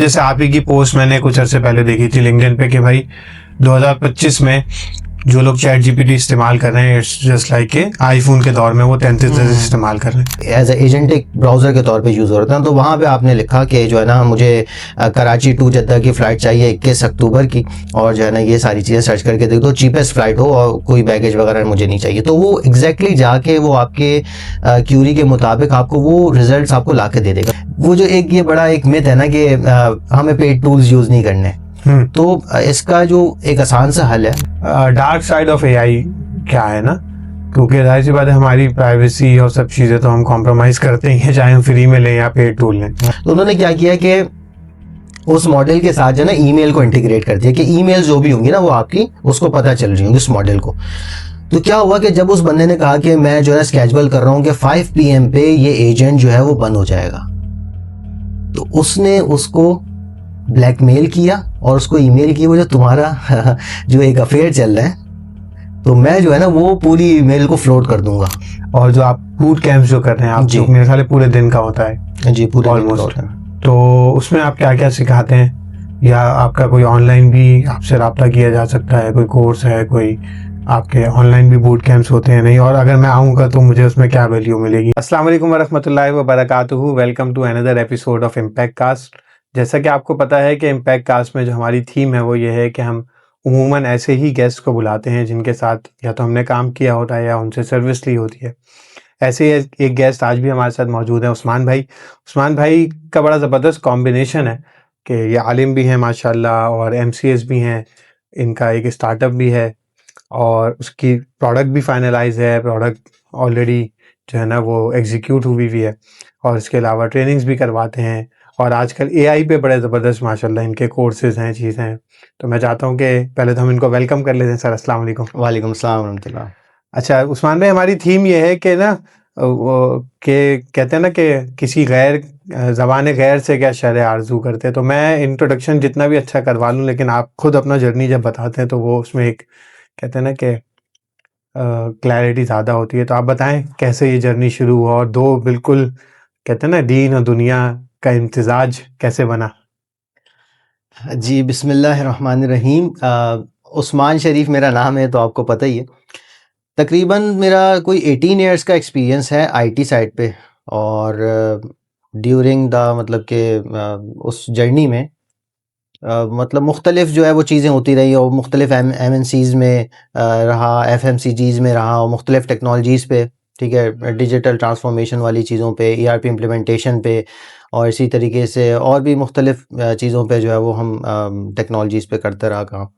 जैसे आप ही की पोस्ट मैंने कुछ अर्से पहले देखी थी लिंक्डइन पे कि भाई 2025 में जो लोग चैट जीपीटी इस्तेमाल कर रहे हैं, इट्स जस्ट लाइक के आईफोन के दौर में वो 33 इस्तेमाल कर रहे हैं। एज एजेंटिक ब्राउज़र के तौर पे यूज़ हो रहा था। तो वहाँ पे आपने लिखा कि जो है ना मुझे कराची टू जद्दा की फ़्लाइट चाहिए 21 अक्टूबर की, और जो है ना ये सारी चीज़ें सर्च करके देख दो, चीपेस्ट फ़्लाइट हो और कोई बैगेज वगैरह मुझे नहीं चाहिए। तो वो एग्जैक्टली जाके वो आपके क्यूरी के मुताबिक आपको वो रिजल्ट आपको ला के दे देगा। वो जो एक ये बड़ा एक मिथ है ना कि हमें पेड टूल्स यूज़ नहीं करने, तो इसका जो एक आसान सा हल है, डार्क साइड ऑफ एआई क्या है ना, क्योंकि जाहिर सी बात है हमारी प्राइवेसी और सब चीज़ें तो हम कॉम्प्रोमाइज करते ही हैं, चाहे हम फ्री में लें या पेड टूल लें। तो उन्होंने क्या किया कि उस मॉडल के साथ जो है ना ईमेल को इंटीग्रेट कर दिया कि ईमेल जो भी होंगी ना वो आपकी उसको पता चल रही होंगी उस मॉडल को। तो क्या हुआ कि जब उस बंदे ने कहा कि मैं जो है स्केड्यूल कर रहा हूँ कि 5 PM पे ये एजेंट जो है वो बंद हो जाएगा, तो उसने उसको ब्लैकमेल किया और उसको ईमेल की, वो जो तुम्हारा जो एक अफेयर चल रहा है तो मैं जो है ना वो पूरी ईमेल को फ्लोट कर दूंगा। और जो आप बूट कैंप जो कर रहे हैं आप, जो मेरे ख्याल पूरे दिन का होता है जी, पूरे ऑलमोस्ट, तो उसमें आप क्या क्या सिखाते हैं, या आपका कोई ऑनलाइन भी आपसे रब्ता किया जा सकता है, कोई कोर्स है, कोई आपके ऑनलाइन भी बूट कैंप्स होते हैं नहीं, और अगर मैं आऊँगा तो मुझे उसमें क्या वैल्यू मिलेगी। अस्सलाम वालेकुम वरहमतुल्लाहि वबरकातुहू, welcome to another episode of Impact Cast. जैसा कि आपको पता है कि इम्पैक्ट कास्ट में जो हमारी थीम है वो ये है कि हम उमूमन ऐसे ही गेस्ट को बुलाते हैं जिनके साथ या तो हमने काम किया होता है या उनसे सर्विस ली होती है। ऐसे ही एक गेस्ट आज भी हमारे साथ मौजूद है, उस्मान भाई। उस्मान भाई का बड़ा ज़बरदस्त कॉम्बिनेशन है कि ये आलिम भी हैं माशाल्लाह और एमसीएस भी हैं, इनका एक स्टार्टअप भी है और उसकी प्रोडक्ट भी फाइनलाइज है, प्रोडक्ट ऑलरेडी जो है ना वो एग्जीक्यूट हुई भी है, और इसके अलावा ट्रेनिंग्स भी करवाते हैं, और आजकल एआई पे बड़े ज़बरदस्त माशाल्लाह इनके कोर्सेज हैं, चीज़ें हैं। तो मैं चाहता हूँ कि पहले तो हम इनको वेलकम कर लेते हैं। सर अस्सलाम वालेकुम। वालेकुम अस्सलाम रहमतुल्लाह। अच्छा उस्मान भाई, हमारी थीम ये है कि ना के कहते हैं ना कि किसी गैर ज़बान गैर से क्या शर आरजू करते हैं, तो मैं इंट्रोडक्शन जितना भी अच्छा करवा लूँ लेकिन आप खुद अपना जर्नी जब बताते हैं तो वो उसमें एक कहते हैं ना कि क्लैरिटी ज़्यादा होती है। तो आप बताएं कैसे ये जर्नी शुरू हुआ और दो बिल्कुल कहते हैं ना दीन और दुनिया का इम्तिजाज कैसे बना। जी, बिस्मिल्लाहिर्रहमानिर्रहीम। उस्मान शरीफ मेरा नाम है तो आपको पता ही है। तकरीबन मेरा कोई 18 ईयर्स का एक्सपीरियंस है आईटी साइड पे, और ड्यूरिंग द मतलब कि उस जर्नी में मतलब मुख्तलिफ जो है वो चीज़ें होती रही, और मुख्तलिफ एमएनसीज़ में रहा, एफएमसीजीज़ में रहा, और मुख्तलिफ टेक्नोलॉजीज़ पे, ठीक है, डिजिटल ट्रांसफॉर्मेशन वाली चीज़ों पे, ईआरपी इम्प्लीमेंटेशन पे, और इसी तरीके से और भी मुख्तलिफ चीज़ों पे जो है वो हम टेक्नोलॉजीज़ पे करते रहा काम।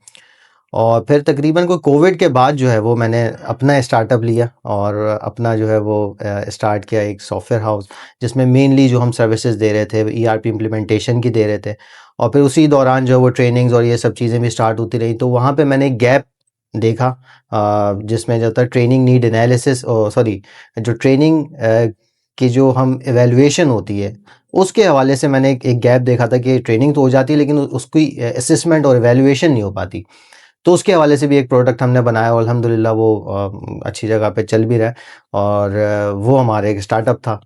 और फिर तकरीबन कोई कोविड के बाद जो है वो मैंने अपना स्टार्टअप लिया और अपना जो है वो स्टार्ट किया एक सॉफ्टवेयर हाउस, जिसमें मेनली जो हम सर्विसेज दे रहे थे ईआरपी इम्प्लीमेंटेशन की दे रहे थे, और फिर उसी दौरान जो वो ट्रेनिंग्स और ये सब चीज़ें भी स्टार्ट होती रही। तो वहाँ पे मैंने एक गैप देखा, जिसमें जो था ट्रेनिंग नीड एनालिसिस, सॉरी, जो ट्रेनिंग की जो हम एवेलुएशन होती है उसके हवाले से मैंने एक गैप देखा था कि ट्रेनिंग तो हो जाती है लेकिन उसकी असेसमेंट और एवेलुएशन नहीं हो पाती। तो उसके हवाले से भी एक प्रोडक्ट हमने बनाया और अल्हम्दुलिल्लाह वो अच्छी जगह पे चल भी रहा है, और वो हमारे एक स्टार्टअप था।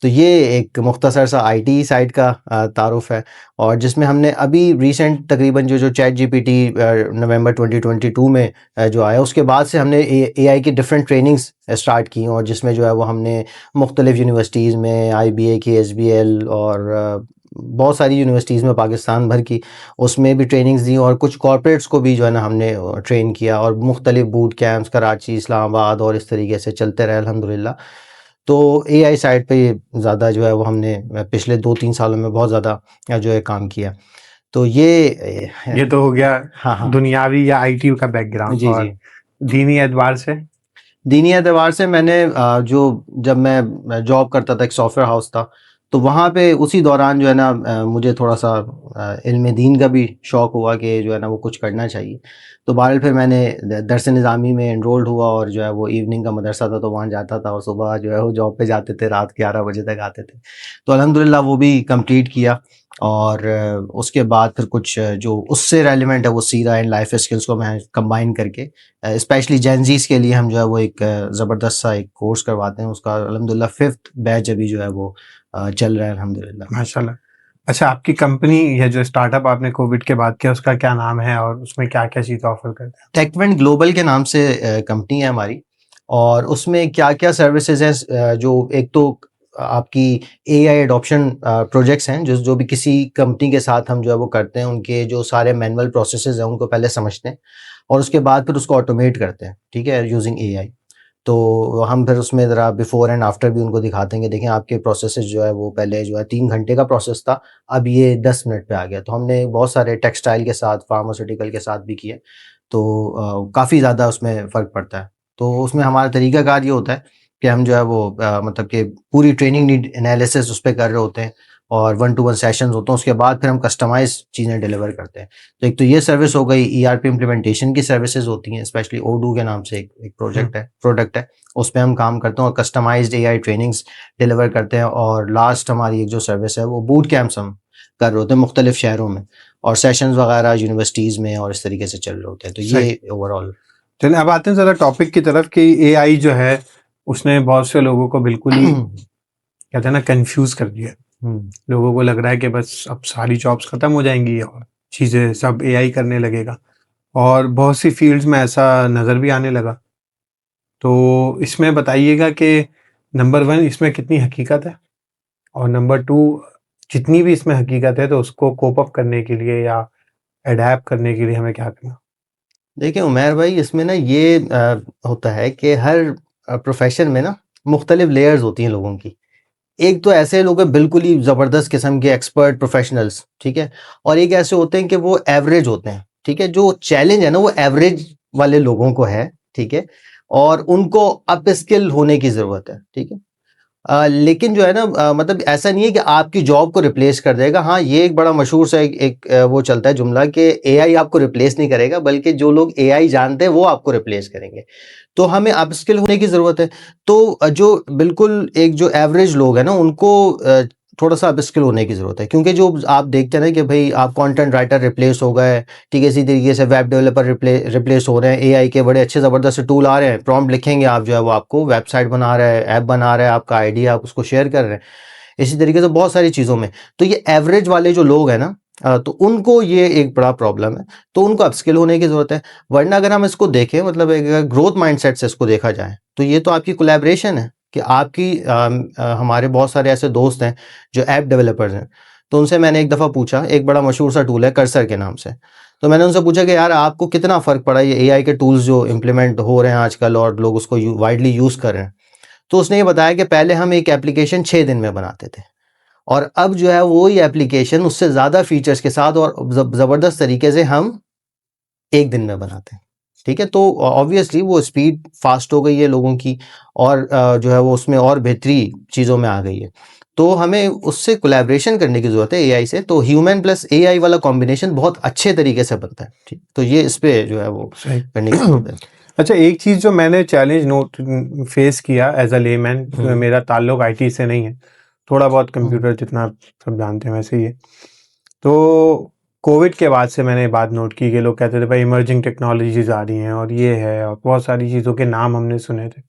तो ये एक मुख्तसर सा आईटी साइड का तारुफ है, और जिसमें हमने अभी रिसेंट तकरीबन जो चैट जीपीटी नवंबर 2022 में जो आया, उसके बाद से हमने एआई की डिफरेंट ट्रेनिंग्स स्टार्ट की, और जिसमें जो है वो हमने मुख्तलिफ यूनिवर्सिटीज़ में आईबीए की, एसबीएल और बहुत सारी यूनिवर्सिटीज़ में पाकिस्तान भर की, उसमें भी ट्रेनिंग्स दी, और कुछ कॉर्पोरेट्स को भी जो है ना हमने ट्रेन किया, और मुख्तलिफ बूट कैंप्स कराची, इस्लामाबाद और इस तरीके से चलते रहे अल्हम्दुलिल्लाह। तो एआई साइड पे ज़्यादा जो है वो हमने पिछले 2-3 सालों में बहुत ज़्यादा जो है काम किया। तो ये तो हो गया हाँ। दुनियावी या आईटी का बैकग्राउंड। जी, और जी। दीनी एतबार से दीनी एतबार से मैंने जब मैं जॉब करता था, एक सॉफ्टवेयर हाउस था, तो वहाँ पे उसी दौरान जो है ना मुझे थोड़ा-सा इल्म दीन का भी शौक़ हुआ कि जो है ना वो कुछ करना चाहिए। तो बहरहाल फिर मैंने दरस निज़ामी में एनरोल्ड हुआ, और जो है वो इवनिंग का मदरसा था तो वहाँ जाता था, और सुबह जो है वो जॉब पे जाते थे, रात 11 बजे तक आते थे। तो अल्हम्दुलिल्लाह वो भी कंप्लीट किया, और उसके बाद फिर कुछ जो उससे रेलेवेंट है वो सीरा एंड लाइफ स्किल्स को मैं कंबाइन करके स्पेशली जेनज़ीज़ के लिए हम जो है वो एक ज़बरदस्त सा एक कोर्स करवाते हैं। उसका अल्हम्दुलिल्लाह 5th बैच अभी जो है वो चल रहा है अल्हम्दुलिल्लाह। माशाल्लाह। अच्छा, आपकी कंपनी या जो स्टार्टअप आपने कोविड के बाद किया उसका क्या नाम है और उसमें क्या-क्या चीज़ें ऑफ़र करते हैं? टेकवेंट ग्लोबल के नाम से कंपनी है हमारी। और उसमें क्या-क्या सर्विसेज़ हैं, जो एक तो आपकी एआई एडॉप्शन प्रोजेक्ट्स हैं, जो जो भी किसी कंपनी के साथ हम जो है वो करते हैं, उनके जो सारे मैनुअल प्रोसेसेज़ हैं उनको पहले समझते हैं और उसके बाद फिर उसको ऑटोमेट करते हैं, ठीक है? Using AI. तो हम फिर उसमें ज़रा बिफ़ोर एंड आफ्टर भी उनको दिखाते हैं कि देखें आपके प्रोसेसेस जो है वो पहले जो है 3 घंटे का प्रोसेस था, अब ये 10 मिनट पे आ गया। तो हमने बहुत सारे टेक्सटाइल के साथ, फार्मास्यूटिकल के साथ भी किए। तो काफ़ी ज़्यादा उसमें फ़र्क पड़ता है। तो उसमें हमारा तरीक़ाकार ये होता है कि हम जो है वो मतलब कि पूरी ट्रेनिंग नीड एनालिसिस उस पे कर रहे होते हैं और 1 टू 1 सेशंस होते हैं, उसके बाद फिर हम कस्टमाइज़ चीज़ें डिलीवर करते हैं। तो एक तो ये सर्विस हो गई, ईआरपी इम्प्लीमेंटेशन की सर्विसेज़ होती हैं, स्पेशली ओडू के नाम से एक हुँ। प्रोडक्ट है, उस पे हम काम करते हैं और कस्टमाइज़्ड एआई ट्रेनिंग्स डिलीवर करते हैं। और लास्ट हमारी एक जो सर्विस है वो बूट कैंप्स हम कर रहे होते हैं मुख्तलिफ शहरों में, और सेशंस वगैरह यूनिवर्सिटीज़ में और इस तरीके से चल रहे होते हैं। तो सही। ये ओवरऑल। चलिए अब आते हैं ज़रा टॉपिक की तरफ कि एआई जो है, उसने बहुत से लोगों को बिल्कुल ही कहते हैं ना कन्फ्यूज़ कर दिया है। हुँ, लोगों को लग रहा है कि बस अब सारी जॉब्स खत्म हो जाएँगी और चीज़ें सब एआई करने लगेगा और बहुत सी फ़ील्ड्स में ऐसा नज़र भी आने लगा। तो इसमें बताइएगा कि नंबर 1 इसमें कितनी हकीकत है? और नंबर 2 जितनी भी इसमें हकीकत है तो उसको कोप अप करने के लिए या अडैप्ट करने के लिए हमें क्या करना? देखिए उमैर भाई, इसमें ना ये होता है कि हर प्रोफ़ेशन में ना मुख्तलिफ लेयर्स होती हैं लोगों की। एक तो ऐसे लोग हैं बिल्कुल ही ज़बरदस्त किस्म के एक्सपर्ट प्रोफ़ेशनल्स, ठीक है? और एक ऐसे होते हैं कि वो एवरेज होते हैं, ठीक है? जो चैलेंज है ना वो एवरेज वाले लोगों को है, ठीक है? और उनको अप स्किल होने की ज़रूरत है, ठीक है? लेकिन जो है ना मतलब ऐसा नहीं है कि आपकी जॉब को रिप्लेस कर देगा। हाँ, ये एक बड़ा मशहूर सा वो चलता है जुमला कि एआई आपको रिप्लेस नहीं करेगा, बल्कि जो लोग एआई जानते हैं वो आपको रिप्लेस करेंगे। तो हमें अपस्किल होने की ज़रूरत है। तो जो बिल्कुल एक जो एवरेज लोग हैं ना उनको थोड़ा-सा अपस्किल होने की ज़रूरत है, क्योंकि जो आप देखते हैं ना कि भई आप कंटेंट राइटर रिप्लेस हो गए, ठीक है? इसी तरीके से वेब डेवलपर रिप्लेस हो रहे हैं, एआई के बड़े अच्छे ज़बरदस्त टूल आ रहे हैं, प्रॉम्प्ट लिखेंगे आप जो है वो आपको वेबसाइट बना रहा है, ऐप बना रहा है, आपका आइडिया आप उसको शेयर कर रहे हैं। इसी तरीके से बहुत सारी चीज़ों में। तो ये एवरेज वाले जो लोग हैं ना तो उनको ये एक बड़ा प्रॉब्लम है, तो उनको अपस्किल होने की ज़रूरत है। वरना अगर हम इसको देखें, मतलब एक अगर ग्रोथ माइंडसेट से इसको देखा जाए, तो ये तो आपकी कोलैबोरेशन है कि आपकी हमारे बहुत सारे ऐसे दोस्त हैं जो ऐप डेवलपर्स हैं। तो उनसे मैंने एक दफ़ा पूछा, एक बड़ा मशहूर सा टूल है कर्सर के नाम से। तो मैंने उनसे पूछा कि यार आपको कितना फ़र्क पड़ा ये एआई के टूल्स जो इम्प्लीमेंट हो रहे हैं आजकल और लोग उसको वाइडली यूज़ कर रहे हैं। तो उसने ये बताया कि पहले हम एक एप्लीकेशन 6 दिन में बनाते थे और अब जो है वही एप्लीकेशन उससे ज़्यादा फीचर्स के साथ और ज़बरदस्त तरीके से हम 1 दिन में बनाते हैं। ठीक है? तो ऑब्वियसली वो स्पीड फ़ास्ट हो गई है लोगों की और जो है वो उसमें और बेहतरी चीज़ों में आ गई है। तो हमें उससे कोलैबोरेशन करने की ज़रूरत है एआई से, तो ह्यूमन प्लस एआई वाला कॉम्बिनेशन बहुत अच्छे तरीके से बनता है। ठीक? तो ये इस पे जो है वो सही। करने की ज़रूरत है। अच्छा, एक चीज़ जो मैंने चैलेंज फेस किया एज़ अ लेमैन, हुँ, मेरा ताल्लुक आईटी से नहीं है, थोड़ा बहुत हुँ, कंप्यूटर जितना आप सब जानते हैं वैसे ही है। तो कोविड के बाद से मैंने ये बात नोट की कि लोग कहते थे भाई इमर्जिंग टेक्नोलॉजीज़ आ रही हैं और ये है और बहुत सारी चीज़ों के नाम हमने सुने थे।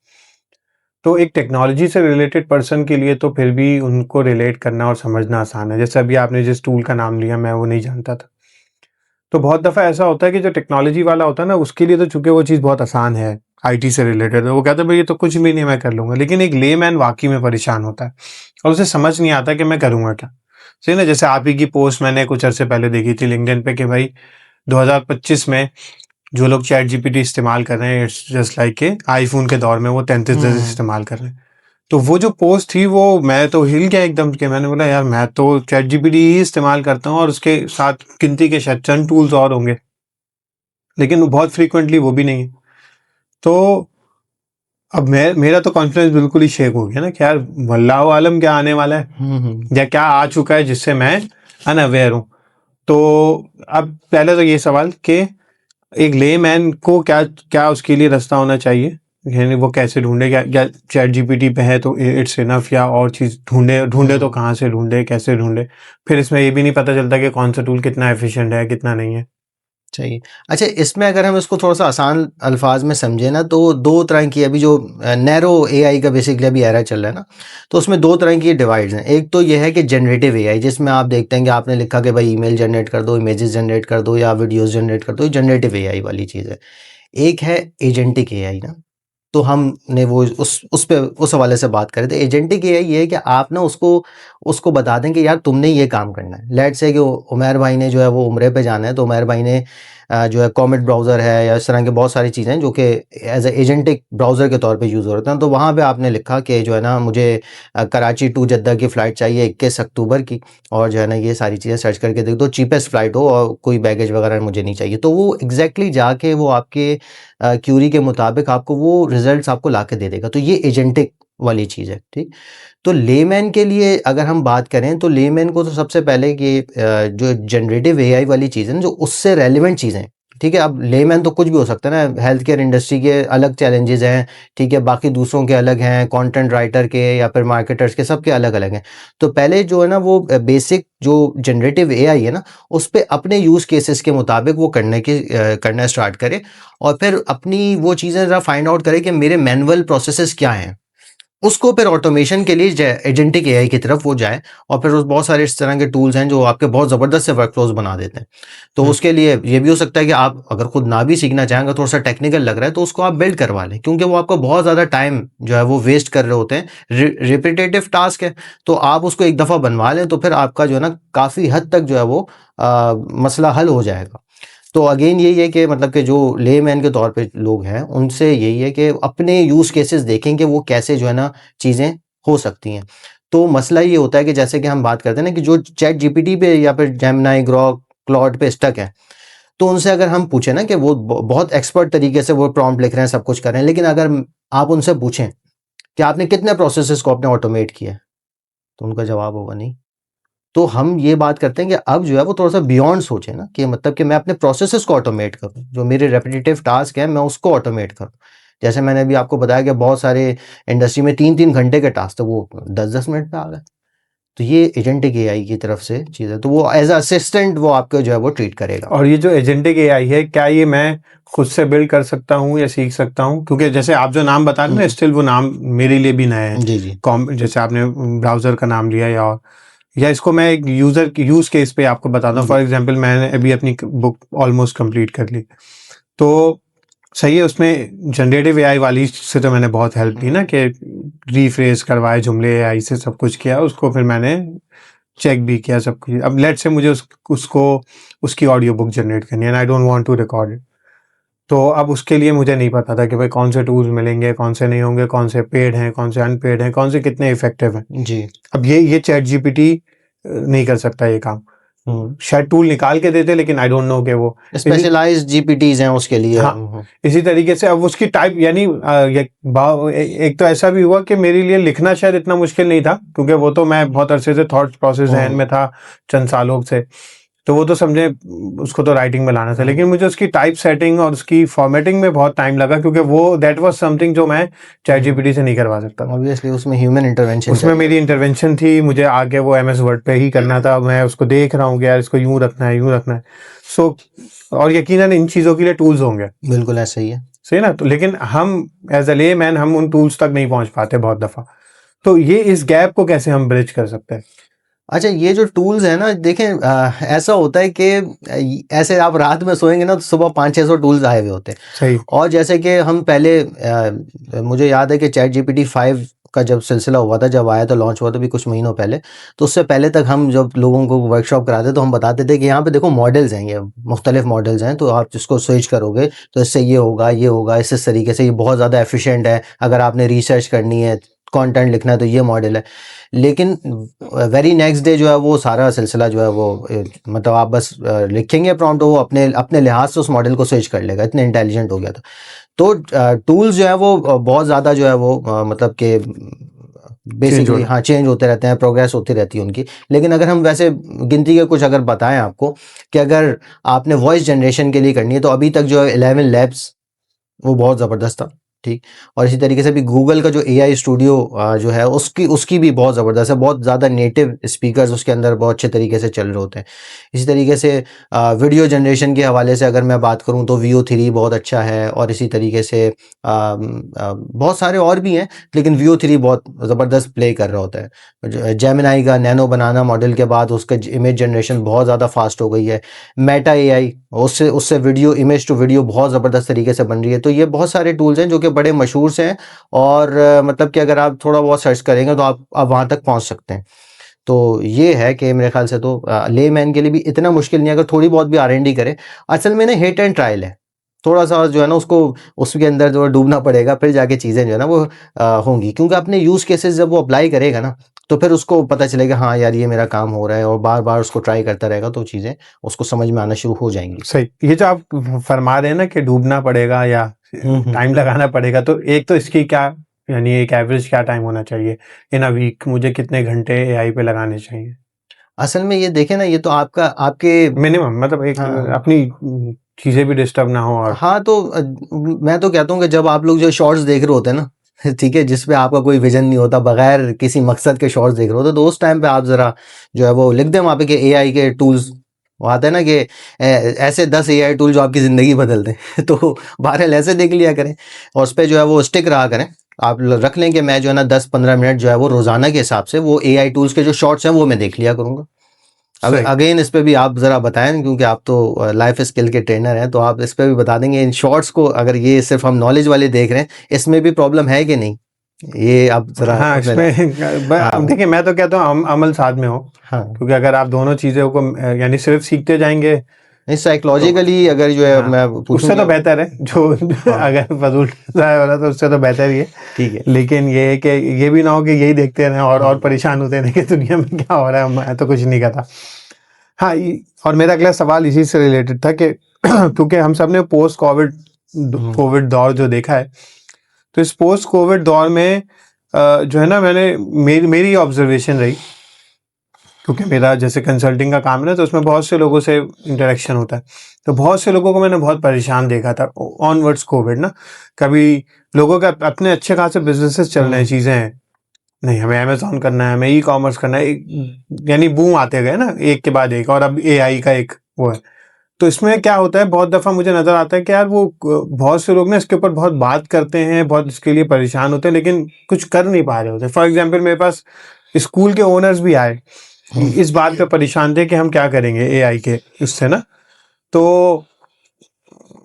तो एक टेक्नोलॉजी से रिलेटेड पर्सन के लिए तो फिर भी उनको रिलेट करना और समझना आसान है। जैसे अभी आपने जिस टूल का नाम लिया मैं वो नहीं जानता था। तो बहुत दफ़ा ऐसा होता है कि जो टेक्नोलॉजी वाला होता है ना उसके लिए तो चूँकि वो चीज़ बहुत आसान है, आईटी से रिलेटेड है, वो कहता है भाई ये तो कुछ भी नहीं मैं कर लूँगा। लेकिन एक लेमैन वाक़ई में परेशान होता है और उसे समझ नहीं आता कि मैं करूँगा क्या? सही ना, जैसे आप ही की पोस्ट मैंने कुछ अरसे पहले देखी थी लिंक्डइन पे कि भाई 2025 में जो लोग चैट जीपीटी इस्तेमाल कर रहे हैं इट्स जस्ट लाइक के आईफ़ोन के दौर में वो 3310 हुँ, इस्तेमाल कर रहे हैं। तो वो जो पोस्ट थी वो मैं तो हिल गया एकदम के, मैंने बोला यार मैं तो चैट जीपीटी ही इस्तेमाल करता हूँ और उसके साथ गिनती के शायद चंद टूल्स और होंगे, लेकिन वो बहुत फ्रीक्वेंटली वो भी नहीं है। तो अब मैं मेरा तो कॉन्फिडेंस बिल्कुल ही शेक हो गया ना कि यार वल्लाहु आलम क्या आने वाला है हुँ, हुँ, या क्या आ चुका है जिससे मैं अनअवेयर हूँ। तो अब पहले तो ये सवाल कि एक लेमैन को क्या क्या उसके लिए रास्ता होना चाहिए, यानी वो कैसे ढूंढे, क्या चैट जीपीटी पे है तो इट्स इनफ या और चीज़ ढूंढे ढूंढे तो हुँ। कहाँ से ढूंढे कैसे ढूंढे। फिर इसमें ये भी नहीं पता चलता कि कौन सा टूल कितना एफिशिएंट है कितना नहीं है। चाहिए। अच्छा, इसमें अगर हम इसको थोड़ा सा आसान अल्फाज में समझे ना, तो दो तरह की अभी जो नैरो एआई का बेसिकली अभी एरा चल रहा है ना, तो उसमें दो तरह की डिवाइड्स हैं। एक तो ये है कि जनरेटिव एआई, जिसमें आप देखते हैं कि आपने लिखा कि भाई ईमेल जनरेट कर दो, इमेजेस जनरेट कर दो या वीडियोस जनरेट कर दो, ये जनरेटिव एआई वाली चीज़ है। एक है एजेंटिक एआई ना, तो हमने वो उस पे उस हवाले से बात करें। तो एजेंटिक एआई ये है कि आप ना उसको उसको बता दें कि यार तुमने ये काम करना है। लेट्स से कि उमैर भाई ने जो है वो उम्रे पे जाना है, तो उमैर भाई ने जो है कॉमेट ब्राउज़र है या इस तरह की बहुत सारी चीज़ें हैं जो कि एज ए एजेंटिक ब्राउज़र के तौर पे यूज़ होते हैं। तो वहाँ पे आपने लिखा कि जो है ना मुझे कराची टू जद्दा की फ़्लाइट चाहिए 21 अक्टूबर की, और जो है ना ये सारी चीज़ें सर्च करके देख दो, चीपेस्ट फ़्लाइट हो और कोई बैगेज वगैरह मुझे नहीं चाहिए। तो वो एग्जैक्टली जाके वो आपके क्यूरी के मुताबिक आपको वो रिजल्ट्स आपको ला के दे देगा। तो ये एजेंटिक वाली चीज़ है, ठीक। तो लेमैन के लिए अगर हम बात करें, तो लेमैन को तो सबसे पहले कि जो जनरेटिव एआई वाली चीज़ है ना, जो उससे रेलिवेंट चीज़ें, ठीक है। अब लेमैन तो कुछ भी हो सकता है ना, हेल्थ केयर इंडस्ट्री के अलग चैलेंजेस हैं, ठीक है, बाकी दूसरों के अलग हैं, कंटेंट राइटर के या फिर मार्केटर्स के, सबके अलग अलग हैं। तो पहले जो है ना वो बेसिक जो जनरेटिव एआई है ना, उस पे अपने यूज़ केसेस के मुताबिक वो करना स्टार्ट करे, और फिर अपनी वो चीज़ें ज़रा फाइंड आउट करे कि मेरे मैनुअल प्रोसेसेस क्या हैं। उसको फिर ऑटोमेशन के लिए एजेंटिक एआई की तरफ वो जाए, और फिर उस बहुत सारे इस तरह के टूल्स हैं जो आपके बहुत ज़बरदस्त से वर्कफ्लोज बना देते हैं। तो उसके लिए ये भी हो सकता है कि आप अगर खुद ना भी सीखना चाहें, अगर थोड़ा सा टेक्निकल लग रहा है, तो उसको आप बिल्ड करवा लें, क्योंकि वो आपको बहुत ज़्यादा टाइम जो है वो वेस्ट कर रहे होते हैं। रिपीटेटिव टास्क है, तो आप उसको एक दफ़ा बनवा लें, तो फिर आपका जो है ना काफ़ी हद तक जो है वो मसला हल हो जाएगा। तो अगेन यही है कि मतलब कि जो लेमैन के तौर पे लोग हैं, उनसे यही है कि अपने यूज़ केसेस देखें कि वो कैसे जो है ना चीज़ें हो सकती हैं। तो मसला ये होता है कि जैसे कि हम बात करते हैं ना कि जो चैट जीपीटी पे या फिर जेमिनी, ग्रॉक, क्लॉड पे स्टक है, तो उनसे अगर हम पूछें ना कि वो बहुत एक्सपर्ट तरीके से वो प्रॉम्प्ट लिख रहे हैं, सब कुछ कर रहे हैं, लेकिन अगर आप उनसे पूछें कि आपने कितने प्रोसेसेस को आपने ऑटोमेट किया है, तो उनका जवाब होगा नहीं। तो हम ये बात करते हैं कि अब जो है वो थोड़ा-सा बियॉन्ड सोचें ना, कि मतलब कि मैं अपने प्रोसेसेस को ऑटोमेट करूँ, जो मेरे रेपिटिटिव टास्क हैं मैं उसको ऑटोमेट करूँ। जैसे मैंने अभी आपको बताया कि बहुत सारे इंडस्ट्री में 3-3 घंटे के टास्क थे, वो 10-10 मिनट पे आ गए। तो ये एजेंटिक एआई की तरफ से चीज़ है, तो वो एज़ अ असिस्टेंट वो आपको जो है वो ट्रीट करेगा। और ये जो एजेंटिक एआई है, क्या ये मैं खुद से बिल्ड कर सकता हूँ या सीख सकता हूँ? क्योंकि जैसे आप जो नाम बता रहे हैं ना, स्टिल वो नाम मेरे लिए भी नए हैं। जी, जी। जैसे आपने ब्राउज़र का नाम लिया, या इसको मैं एक यूज़ केस पे आपको बताता हूँ। फॉर एग्ज़ाम्पल मैंने अभी अपनी बुक ऑलमोस्ट कंप्लीट कर ली। तो सही है, उसमें जनरेटिव एआई वाली से तो मैंने बहुत हेल्प ली ना, कि रीफ्रेज करवाए जुमले, एआई से सब कुछ किया, उसको फिर मैंने चेक भी किया सब कुछ। अब लेट्स से मुझे उसको उसकी ऑडियो बुक जनरेट करनी है, and I don't want to record it. तो अब उसके लिए मुझे नहीं पता था कि भाई कौन से टूल्स मिलेंगे, कौन से नहीं होंगे, कौन से पेड हैं, कौन से अनपेड हैं, कौन से कितने इफेक्टिव हैं। जी। अब ये चैट जीपीटी नहीं कर सकता ये काम। शायद टूल निकाल के देते, लेकिन आई डोंट नो कि वो स्पेशलाइज्ड जीपीटीज़ हैं उसके लिए। हाँ, इसी तरीके से अब उसकी टाइप, यानी एक तो ऐसा भी हुआ कि मेरे लिए लिखना शायद इतना मुश्किल नहीं था, क्योंकि वो तो मैं बहुत अरसे से थॉट प्रोसेस जहन में था, चंद सालों से, तो वो तो समझे उसको तो राइटिंग में लाना था। लेकिन मुझे उसकी टाइप सेटिंग और उसकी फॉर्मेटिंग में बहुत टाइम लगा, क्योंकि वो दैट वाज समथिंग जो मैं चैट जीपीटी से नहीं करवा सकता था। ऑब्वियसली उसमें ह्यूमन इंटरवेंशन उसमें मेरी इंटरवेंशन थी, मुझे आगे वो एमएस वर्ड पे ही करना था। मैं उसको देख रहा हूँ कि यार इसको यूं रखना है, यूं रखना है। सो और यकीनन इन चीज़ों के लिए टूल्स होंगे, बिल्कुल ऐसा ही है। सही ना। तो लेकिन हम एज अ ले मैन हम उन टूल्स तक नहीं पहुंच पाते बहुत दफ़ा। तो ये इस गैप को कैसे हम ब्रिज कर सकते हैं? अच्छा, ये जो टूल्स है ना, देखें ऐसा होता है कि ऐसे आप रात में सोएंगे ना, तो सुबह 500-600 टूल्स आए हुए होते हैं। सही। और जैसे कि हम पहले मुझे याद है कि चैट जीपीटी 5 का जब सिलसिला हुआ था, जब आया था, लॉन्च हुआ था भी कुछ महीनों पहले, तो उससे पहले तक हम जब लोगों को वर्कशॉप कराते तो हम बताते थे कि यहाँ पे देखो मॉडल्स हैं, ये मुख्तलिफ मॉडल्स हैं, तो आप जिसको स्विच करोगे तो इससे ये होगा, ये होगा, इस तरीके से ये बहुत ज़्यादा एफिशिएंट है। अगर आपने रिसर्च करनी है, कंटेंट लिखना है, तो ये मॉडल है। लेकिन वेरी नेक्स्ट डे जो है वो सारा सिलसिला जो है वो मतलब आप बस लिखेंगे प्रॉम्प्ट, वो अपने अपने लिहाज से उस मॉडल को स्विच कर लेगा, इतने इंटेलिजेंट हो गया था। तो टूल्स जो है वो बहुत ज़्यादा जो है वो मतलब कि बेसिकली हाँ चेंज होते रहते हैं, प्रोग्रेस होती रहती है उनकी। लेकिन अगर हम वैसे गिनती के कुछ अगर बताएं आपको, कि अगर आपने वॉइस जनरेशन के लिए करनी है, तो अभी तक जो 11 लैब्स वो बहुत ज़बरदस्त था। ठीक। और इसी तरीके से भी गूगल का जो एआई स्टूडियो जो है उसकी भी बहुत ज़बरदस्त है, बहुत ज़्यादा नेटिव स्पीकर्स उसके अंदर बहुत अच्छे तरीके से चल रहे होते हैं। इसी तरीके से वीडियो जनरेशन के हवाले से अगर मैं बात करूं तो VO3 बहुत अच्छा है, और इसी तरीके से बहुत सारे और भी हैं, लेकिन VO3 बहुत ज़बरदस्त प्ले कर रहा होता है। जेमिनाई का नैनो बनाना मॉडल के बाद उसका इमेज जनरेशन बहुत ज़्यादा फास्ट हो गई है। मेटा एआई, उससे उससे वीडियो, इमेज टू वीडियो बहुत ज़बरदस्त तरीके से बन रही है। तो ये बहुत सारे टूल्स हैं जो कि बड़े मशहूर से हैं, और मतलब कि अगर आप थोड़ा बहुत सर्च करेंगे तो आप वहाँ तक पहुँच सकते हैं। तो ये है कि मेरे ख्याल से तो लेमैन के लिए भी इतना मुश्किल नहीं है, अगर थोड़ी बहुत भी R&D करे। असल में ना हिट एंड ट्रायल है, थोड़ा सा जो है ना उसको उसके अंदर जो है डूबना पड़ेगा, फिर जाके चीज़ें जो है ना वो होंगी, क्योंकि अपने यूज़ केसेस जब वो अप्लाई करेगा ना तो फिर उसको पता चलेगा हाँ यार ये मेरा काम हो रहा है, और बार बार उसको ट्राई करता रहेगा तो चीज़ें उसको समझ में आना शुरू हो जाएंगी। सही, ये जो आप फरमा रहे हैं ना कि डूबना पड़ेगा या टाइम लगाना पड़ेगा, तो एक तो इसकी क्या, यानी एक एवरेज क्या टाइम होना चाहिए इन अ वीक, मुझे कितने घंटे एआई पे लगाने चाहिए असल में ये देखें ना, ये तो आपके मिनिमम, मतलब एक हाँ अपनी चीजें भी डिस्टर्ब ना हो। और हाँ, तो मैं तो कहता हूँ कि जब आप लोग जो शॉर्ट्स देख रहे होते हैं ना ठीक है, जिसपे आपका कोई विजन नहीं होता, बगैर किसी मकसद के शॉर्ट्स देख रहे होते, तो उस टाइम पे आप जरा जो है वो लिख दें वहाँ पे कि एआई के टूल्स, वो आता है ना कि ऐसे 10 एआई टूल जो आपकी ज़िंदगी बदल दें तो बहरहाल ऐसे देख लिया करें, और उस पर जो है वो स्टिक रहा करें। आप रख लें कि मैं जो है ना 10-15 मिनट जो है वो रोज़ाना के हिसाब से वो एआई टूल्स के जो शॉर्ट्स हैं वो मैं देख लिया करूँगा। अब सही, अगेन इस पे भी आप ज़रा बताएं, क्योंकि आप तो लाइफ स्किल के ट्रेनर हैं, तो आप इस पे भी बता देंगे इन शॉर्ट्स को, अगर ये सिर्फ हम नॉलेज वाले देख रहे हैं, इसमें भी प्रॉब्लम है कि नहीं, ये आप ज़रा हाँ अपने इसमें हाँ देखिए, मैं तो कहता हूँ अमल साथ में हो, हाँ, क्योंकि अगर आप दोनों चीजों को यानी सिर्फ सीखते जाएंगे नहीं तो साइकोलॉजिकली अगर जो है हाँ, मैं पूछूं उससे तो कि बेहतर है जो हाँ अगर फजूल जाए वाला, तो उससे तो बेहतर ही है। ठीक है। लेकिन ये है कि ये भी ना हो कि यही देखते रहें और हम्म, परेशान होते रहें कि दुनिया में क्या हो रहा है, मैं तो कुछ नहीं करता। हाँ, और मेरा अगला सवाल इसी से रिलेटेड था कि क्योंकि हम सब ने पोस्ट कोविड हम्म, कोविड दौर जो देखा है, तो इस पोस्ट कोविड दौर में जो है ना, मेरी ऑब्जर्वेशन रही, क्योंकि मेरा जैसे कंसल्टिंग का काम है ना, तो उसमें बहुत से लोगों से इंटरेक्शन होता है, तो बहुत से लोगों को मैंने बहुत परेशान देखा था ऑनवर्ड्स कोविड ना। कभी लोगों का अपने अच्छे खासे बिजनेसेस चल रहे हैं, चीज़ें हैं, नहीं हमें अमेजोन करना है, हमें ई कॉमर्स करना है, यानी बूम आते गए ना एक के बाद एक, और अब एआई का एक वो है। तो इसमें क्या होता है, बहुत दफ़ा मुझे नज़र आता है कि यार वो बहुत से लोग ना इसके ऊपर बहुत बात करते हैं, बहुत इसके लिए परेशान होते हैं, लेकिन कुछ कर नहीं पा रहे होते। फॉर एग्जाम्पल मेरे पास स्कूल के ओनर्स भी आए, इस बात पे परेशान थे कि हम क्या करेंगे एआई के उससे ना, तो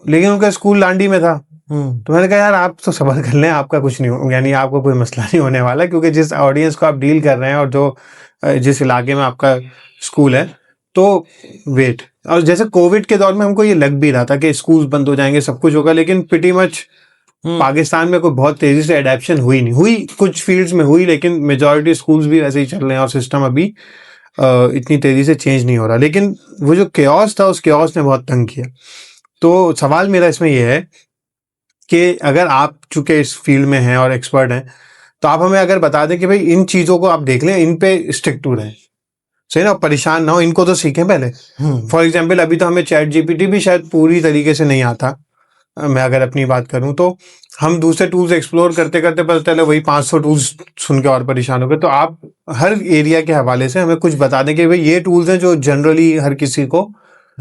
लेकिन उनका स्कूल लांडी में था। तो मैंने कहा यार आप तो सब्र कर लें, आपका कुछ नहीं हो, यानी आपको कोई मसला नहीं होने वाला, क्योंकि जिस ऑडियंस को आप डील कर रहे हैं और जो जिस इलाके में आपका स्कूल है, तो वेट। और जैसे कोविड के दौर में हमको ये लग भी रहा था कि स्कूल बंद हो जाएंगे, सब कुछ होगा, लेकिन प्रीटी मच पाकिस्तान में कोई बहुत तेजी से एडेप्शन हुई नहीं हुई, कुछ फील्ड्स में हुई, लेकिन मेजॉरिटी स्कूल्स भी वैसे ही चल रहे हैं और सिस्टम अभी इतनी तेजी से चेंज नहीं हो रहा। लेकिन वो जो केओस था, उस केओस ने बहुत तंग किया। तो सवाल मेरा इसमें यह है कि अगर आप चूंकि इस फील्ड में हैं और एक्सपर्ट हैं, तो आप हमें अगर बता दें कि भाई इन चीज़ों को आप देख लें, इन पे स्टिक टू रहें, सही ना, परेशान ना हो, इनको तो सीखें पहले। फॉर एग्जाम्पल अभी तो हमें चैट जीपीटी भी शायद पूरी तरीके से नहीं आता, मैं अगर अपनी बात करूं तो हम दूसरे टूल्स एक्सप्लोर करते करते पता चले वही 500 टूल्स सुन के और परेशान हो गए। तो आप हर एरिया के हवाले से हमें कुछ बता दें कि भाई ये टूल्स हैं जो जनरली हर किसी को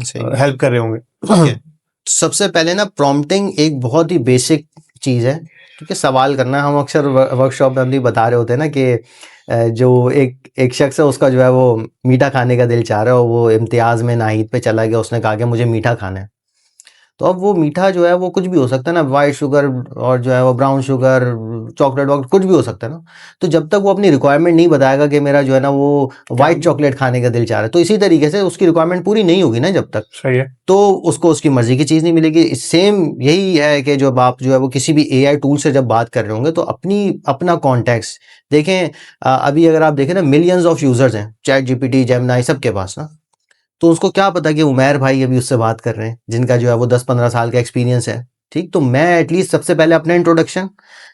हेल्प कर रहे होंगे। ठीक है, सबसे पहले ना प्रॉम्प्टिंग एक बहुत ही बेसिक चीज़ है, क्योंकि सवाल करना, हम अक्सर वर्कशॉप में अपनी बता रहे होते हैं ना कि जो एक शख्स है उसका जो है वो मीठा खाने का दिल चाह रहा है, और वो इम्तियाज़ में नाहिद पे चला गया, उसने कहा कि मुझे मीठा खाना है। तो अब वो मीठा जो है वो कुछ भी हो सकता है ना, वाइट शुगर और जो है वो ब्राउन शुगर, चॉकलेट वॉकलेट कुछ भी हो सकता है ना। तो जब तक वो अपनी रिक्वायरमेंट नहीं बताएगा कि मेरा जो है ना वो वाइट चॉकलेट खाने का दिल चाह रहा है, तो इसी तरीके से उसकी रिक्वायरमेंट पूरी नहीं होगी ना जब तक, सही है। तो उसको उसकी मर्जी की चीज़ नहीं मिलेगी। सेम यही है कि जब आप जो है वो किसी भी एआई टूल से जब बात कर रहे होंगे, तो अपना कॉन्टेक्स्ट देखें। अभी अगर आप देखें ना, मिलियंस ऑफ यूजर्स हैं चैट जीपीटी, जेमिनाई सबके पास ना, तो उसको क्या पता कि उमैर भाई अभी उससे बात कर रहे हैं जिनका जो है वो 10-15 साल का एक्सपीरियंस है। ठीक, तो मैं एटलीस्ट सबसे पहले अपना इंट्रोडक्शन,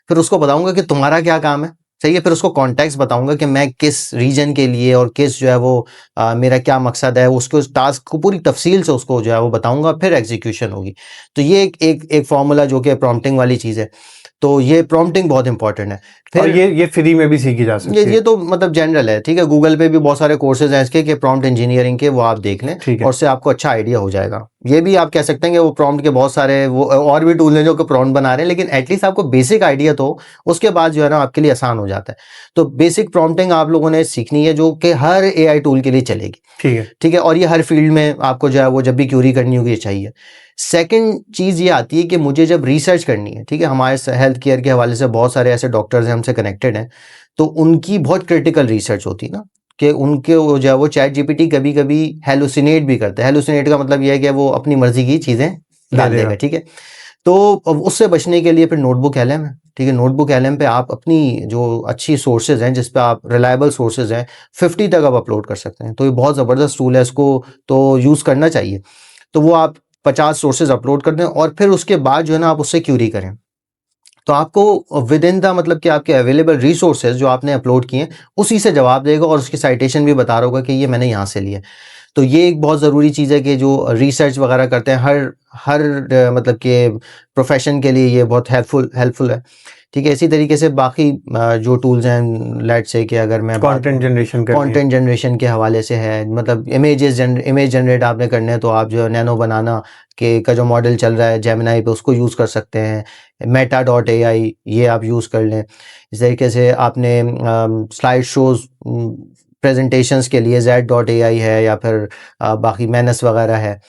फिर उसको बताऊंगा कि तुम्हारा क्या काम है, सही है, फिर उसको कॉन्टेक्स्ट बताऊंगा कि मैं किस रीजन के लिए और किस जो है वो मेरा क्या मकसद है, उसको उस टास्क को पूरी तफसील से उसको जो है वो बताऊंगा, फिर एग्जीक्यूशन होगी। तो ये एक फॉर्मूला जो कि प्रॉम्प्टिंग वाली चीज़ है। तो ये प्रॉम्प्टिंग बहुत इंपॉर्टेंट है। और फिर ये फ्री में भी सीखी जा सकती है। ये तो मतलब जनरल है, ठीक है। गूगल पे भी बहुत सारे कोर्सेज हैं इसके, कि प्रॉम्प्ट इंजीनियरिंग के, वो आप देख लें ठीक है। और उससे आपको अच्छा आइडिया हो जाएगा। ये भी आप कह सकते हैं कि वो प्रॉम्प्ट के बहुत सारे वो और भी टूल हैं जो कि प्रॉम्प्ट बना रहे हैं, लेकिन एटलीस्ट आपको बेसिक आइडिया तो उसके बाद जो है ना आपके लिए आसान हो जाता है। तो बेसिक प्रॉम्प्टिंग आप लोगों ने सीखनी है, जो कि हर एआई टूल के लिए चलेगी, ठीक है। ठीक है। और ये हर फील्ड में आपको जो है वो जब भी क्यूरी करनी होगी ये चाहिए। सेकंड चीज़ ये आती है कि मुझे जब रिसर्च करनी है, ठीक है, हमारे हेल्थ केयर के हवाले से बहुत सारे ऐसे डॉक्टर्स हैं हमसे कनेक्टेड हैं, तो उनकी बहुत क्रिटिकल रिसर्च होती है ना, कि उनके वो जो है वो चैट जीपीटी कभी कभी हेलुसिनेट भी करता है। हेलुसिनेट का मतलब ये है कि वो अपनी मर्जी की चीज़ें डाल देगा, ठीक है। तो अब उससे बचने के लिए फिर नोटबुक एलएम है, ठीक है। नोटबुक एलएम पे आप अपनी जो अच्छी सोर्सेज हैं, जिस पे आप रिलायबल सोर्सेज हैं, 50 तक आप अपलोड कर सकते हैं। तो ये बहुत ज़बरदस्त टूल है, इसको तो यूज़ करना चाहिए। तो वो आप 50 सोर्सेज अपलोड कर दें और फिर उसके बाद जो है ना आप उससे क्यूरी करें, तो आपको विद इन द मतलब कि आपके अवेलेबल रिसोर्सेज जो आपने अपलोड किए उसी से जवाब देगा, और उसकी साइटेशन भी बता रहा होगा कि ये मैंने यहाँ से लिया। तो ये एक बहुत ज़रूरी चीज़ है कि जो रिसर्च वगैरह करते हैं हर हर मतलब कि प्रोफेशन के लिए ये बहुत हेल्पफुल है, ठीक है। इसी तरीके से बाकी जो टूल्स हैं, लेट्स से कि अगर मैं कंटेंट जनरेशन करनी है, कंटेंट जनरेशन के हवाले से है, मतलब इमेज जनरेट आपने करने हैं, तो आप जो नैनो बनाना के का जो मॉडल चल रहा है जेमिनाई पे, उसको यूज़ कर सकते हैं। meta.ai ये आप यूज़ कर लें। इस तरीके से आपने स्लाइड शोज़ प्रेजेंटेशंस के लिए z.ai है, या फिर बाकी मैनस वगैरह है।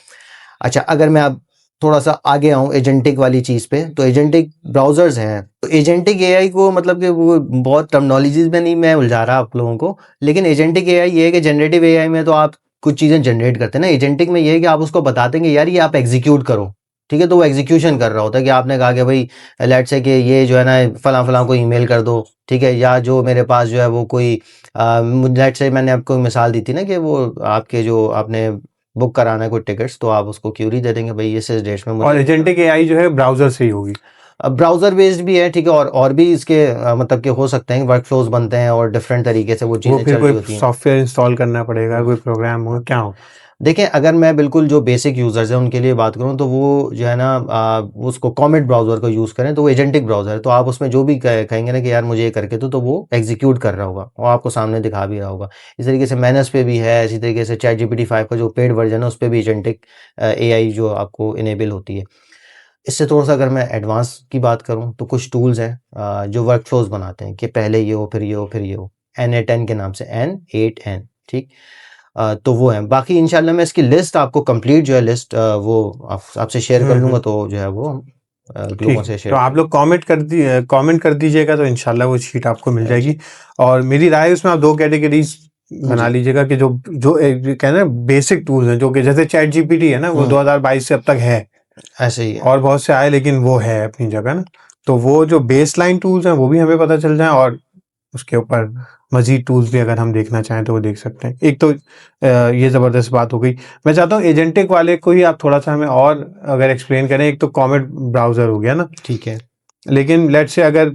अच्छा, अगर मैं अब थोड़ा सा आगे आऊँ एजेंटिक वाली चीज़ पे, तो एजेंटिक ब्राउज़र्स हैं। तो एजेंटिक एआई को मतलब कि वो बहुत टर्मिनोलॉजीज़ में नहीं मैं उलझा रहा आप लोगों को, लेकिन एजेंटिक एआई ये है कि जनरेटिव एआई में तो आप कुछ चीज़ें जनरेट करते हैं ना, एजेंटिक में ये है कि आप उसको बताते हैं कि यार ये आप एग्जीक्यूट करो, ठीक है। तो वो एग्जीक्यूशन कर रहा होता है, कि आपने कहा कि भाई लेट्स से कि ये जो है ना फलां को ईमेल कर दो, ठीक है। या जो मेरे पास जो है वो कोई लेट्स से मैंने आपको मिसाल दी थी ना कि वो आपके जो आपने बुक कराना है कोई टिकट्स, तो आप उसको क्यूरी दे देंगे, भाई इस डेट्स में मुझे। और एजेंटिक एआई जो है ब्राउजर से ही होगी। ब्राउजर बेस्ड भी है, ठीक है। और भी इसके मतलब कि हो सकते हैं वर्क फ्लोज बनते हैं और डिफरेंट तरीके से वो वो चीज़ें फिर चल रही होती कोई हैं। सॉफ्टवेयर इंस्टॉल करना पड़ेगा, कोई प्रोग्राम हो, क्या हो? देखिए, अगर मैं बिल्कुल जो बेसिक यूज़र्स हैं उनके लिए बात करूं, तो वो जो है ना उसको कॉमेट ब्राउज़र को यूज़ करें, तो वो एजेंटिक ब्राउज़र है। तो आप उसमें जो भी कहेंगे ना कि यार मुझे ये करके तो वो एग्जीक्यूट कर रहा होगा और आपको सामने दिखा भी रहा होगा। इस तरीके से मैनस पे भी है, इसी तरीके से चैट जीपीटी 5 का जो पेड वर्जन है उस पर भी एजेंटिक एआई जो आपको इनेबल होती है। इससे थोड़ा-सा अगर मैं एडवांस की बात करूँ, तो कुछ टूल्स हैं जो वर्क फ्लोज़ बनाते हैं कि पहले ये हो, फिर ये हो, फिर ये हो। N8N के नाम से, N8N, ठीक। तो वो हैं। बाकी इंशाल्लाह मैं इसकी लिस्ट आपको कंप्लीट जो है लिस्ट वो आपसे शेयर कर लूँगा, तो जो है वो लोगों ठीक से है, शेयर तो आप कर। लोग कमेंट कर दीजिएगा, तो इंशाल्लाह वो शीट आपको मिल जी। जाएगी। और मेरी राय है उसमें आप दो कैटेगरीज बना जी। लीजिएगा, कि जो जो कहते हैं ना बेसिक टूल्स हैं, जो कि जैसे चैट जीपीटी है ना, वो 2022 से अब तक है, ऐसे ही है। और बहुत से आए, लेकिन वो है अपनी जगह ना। तो वो जो बेस लाइन टूल्स हैं वो भी हमें पता चल जाए, और उसके ऊपर मजीद टूल्स भी अगर हम देखना चाहें तो वो देख सकते हैं। एक तो ये ज़बरदस्त बात हो गई। मैं चाहता हूँ एजेंटिक वाले को ही आप थोड़ा सा हमें और अगर एक्सप्लेन करें। एक तो कॉमेट ब्राउज़र हो गया ना, ठीक है। लेकिन लेट्स से अगर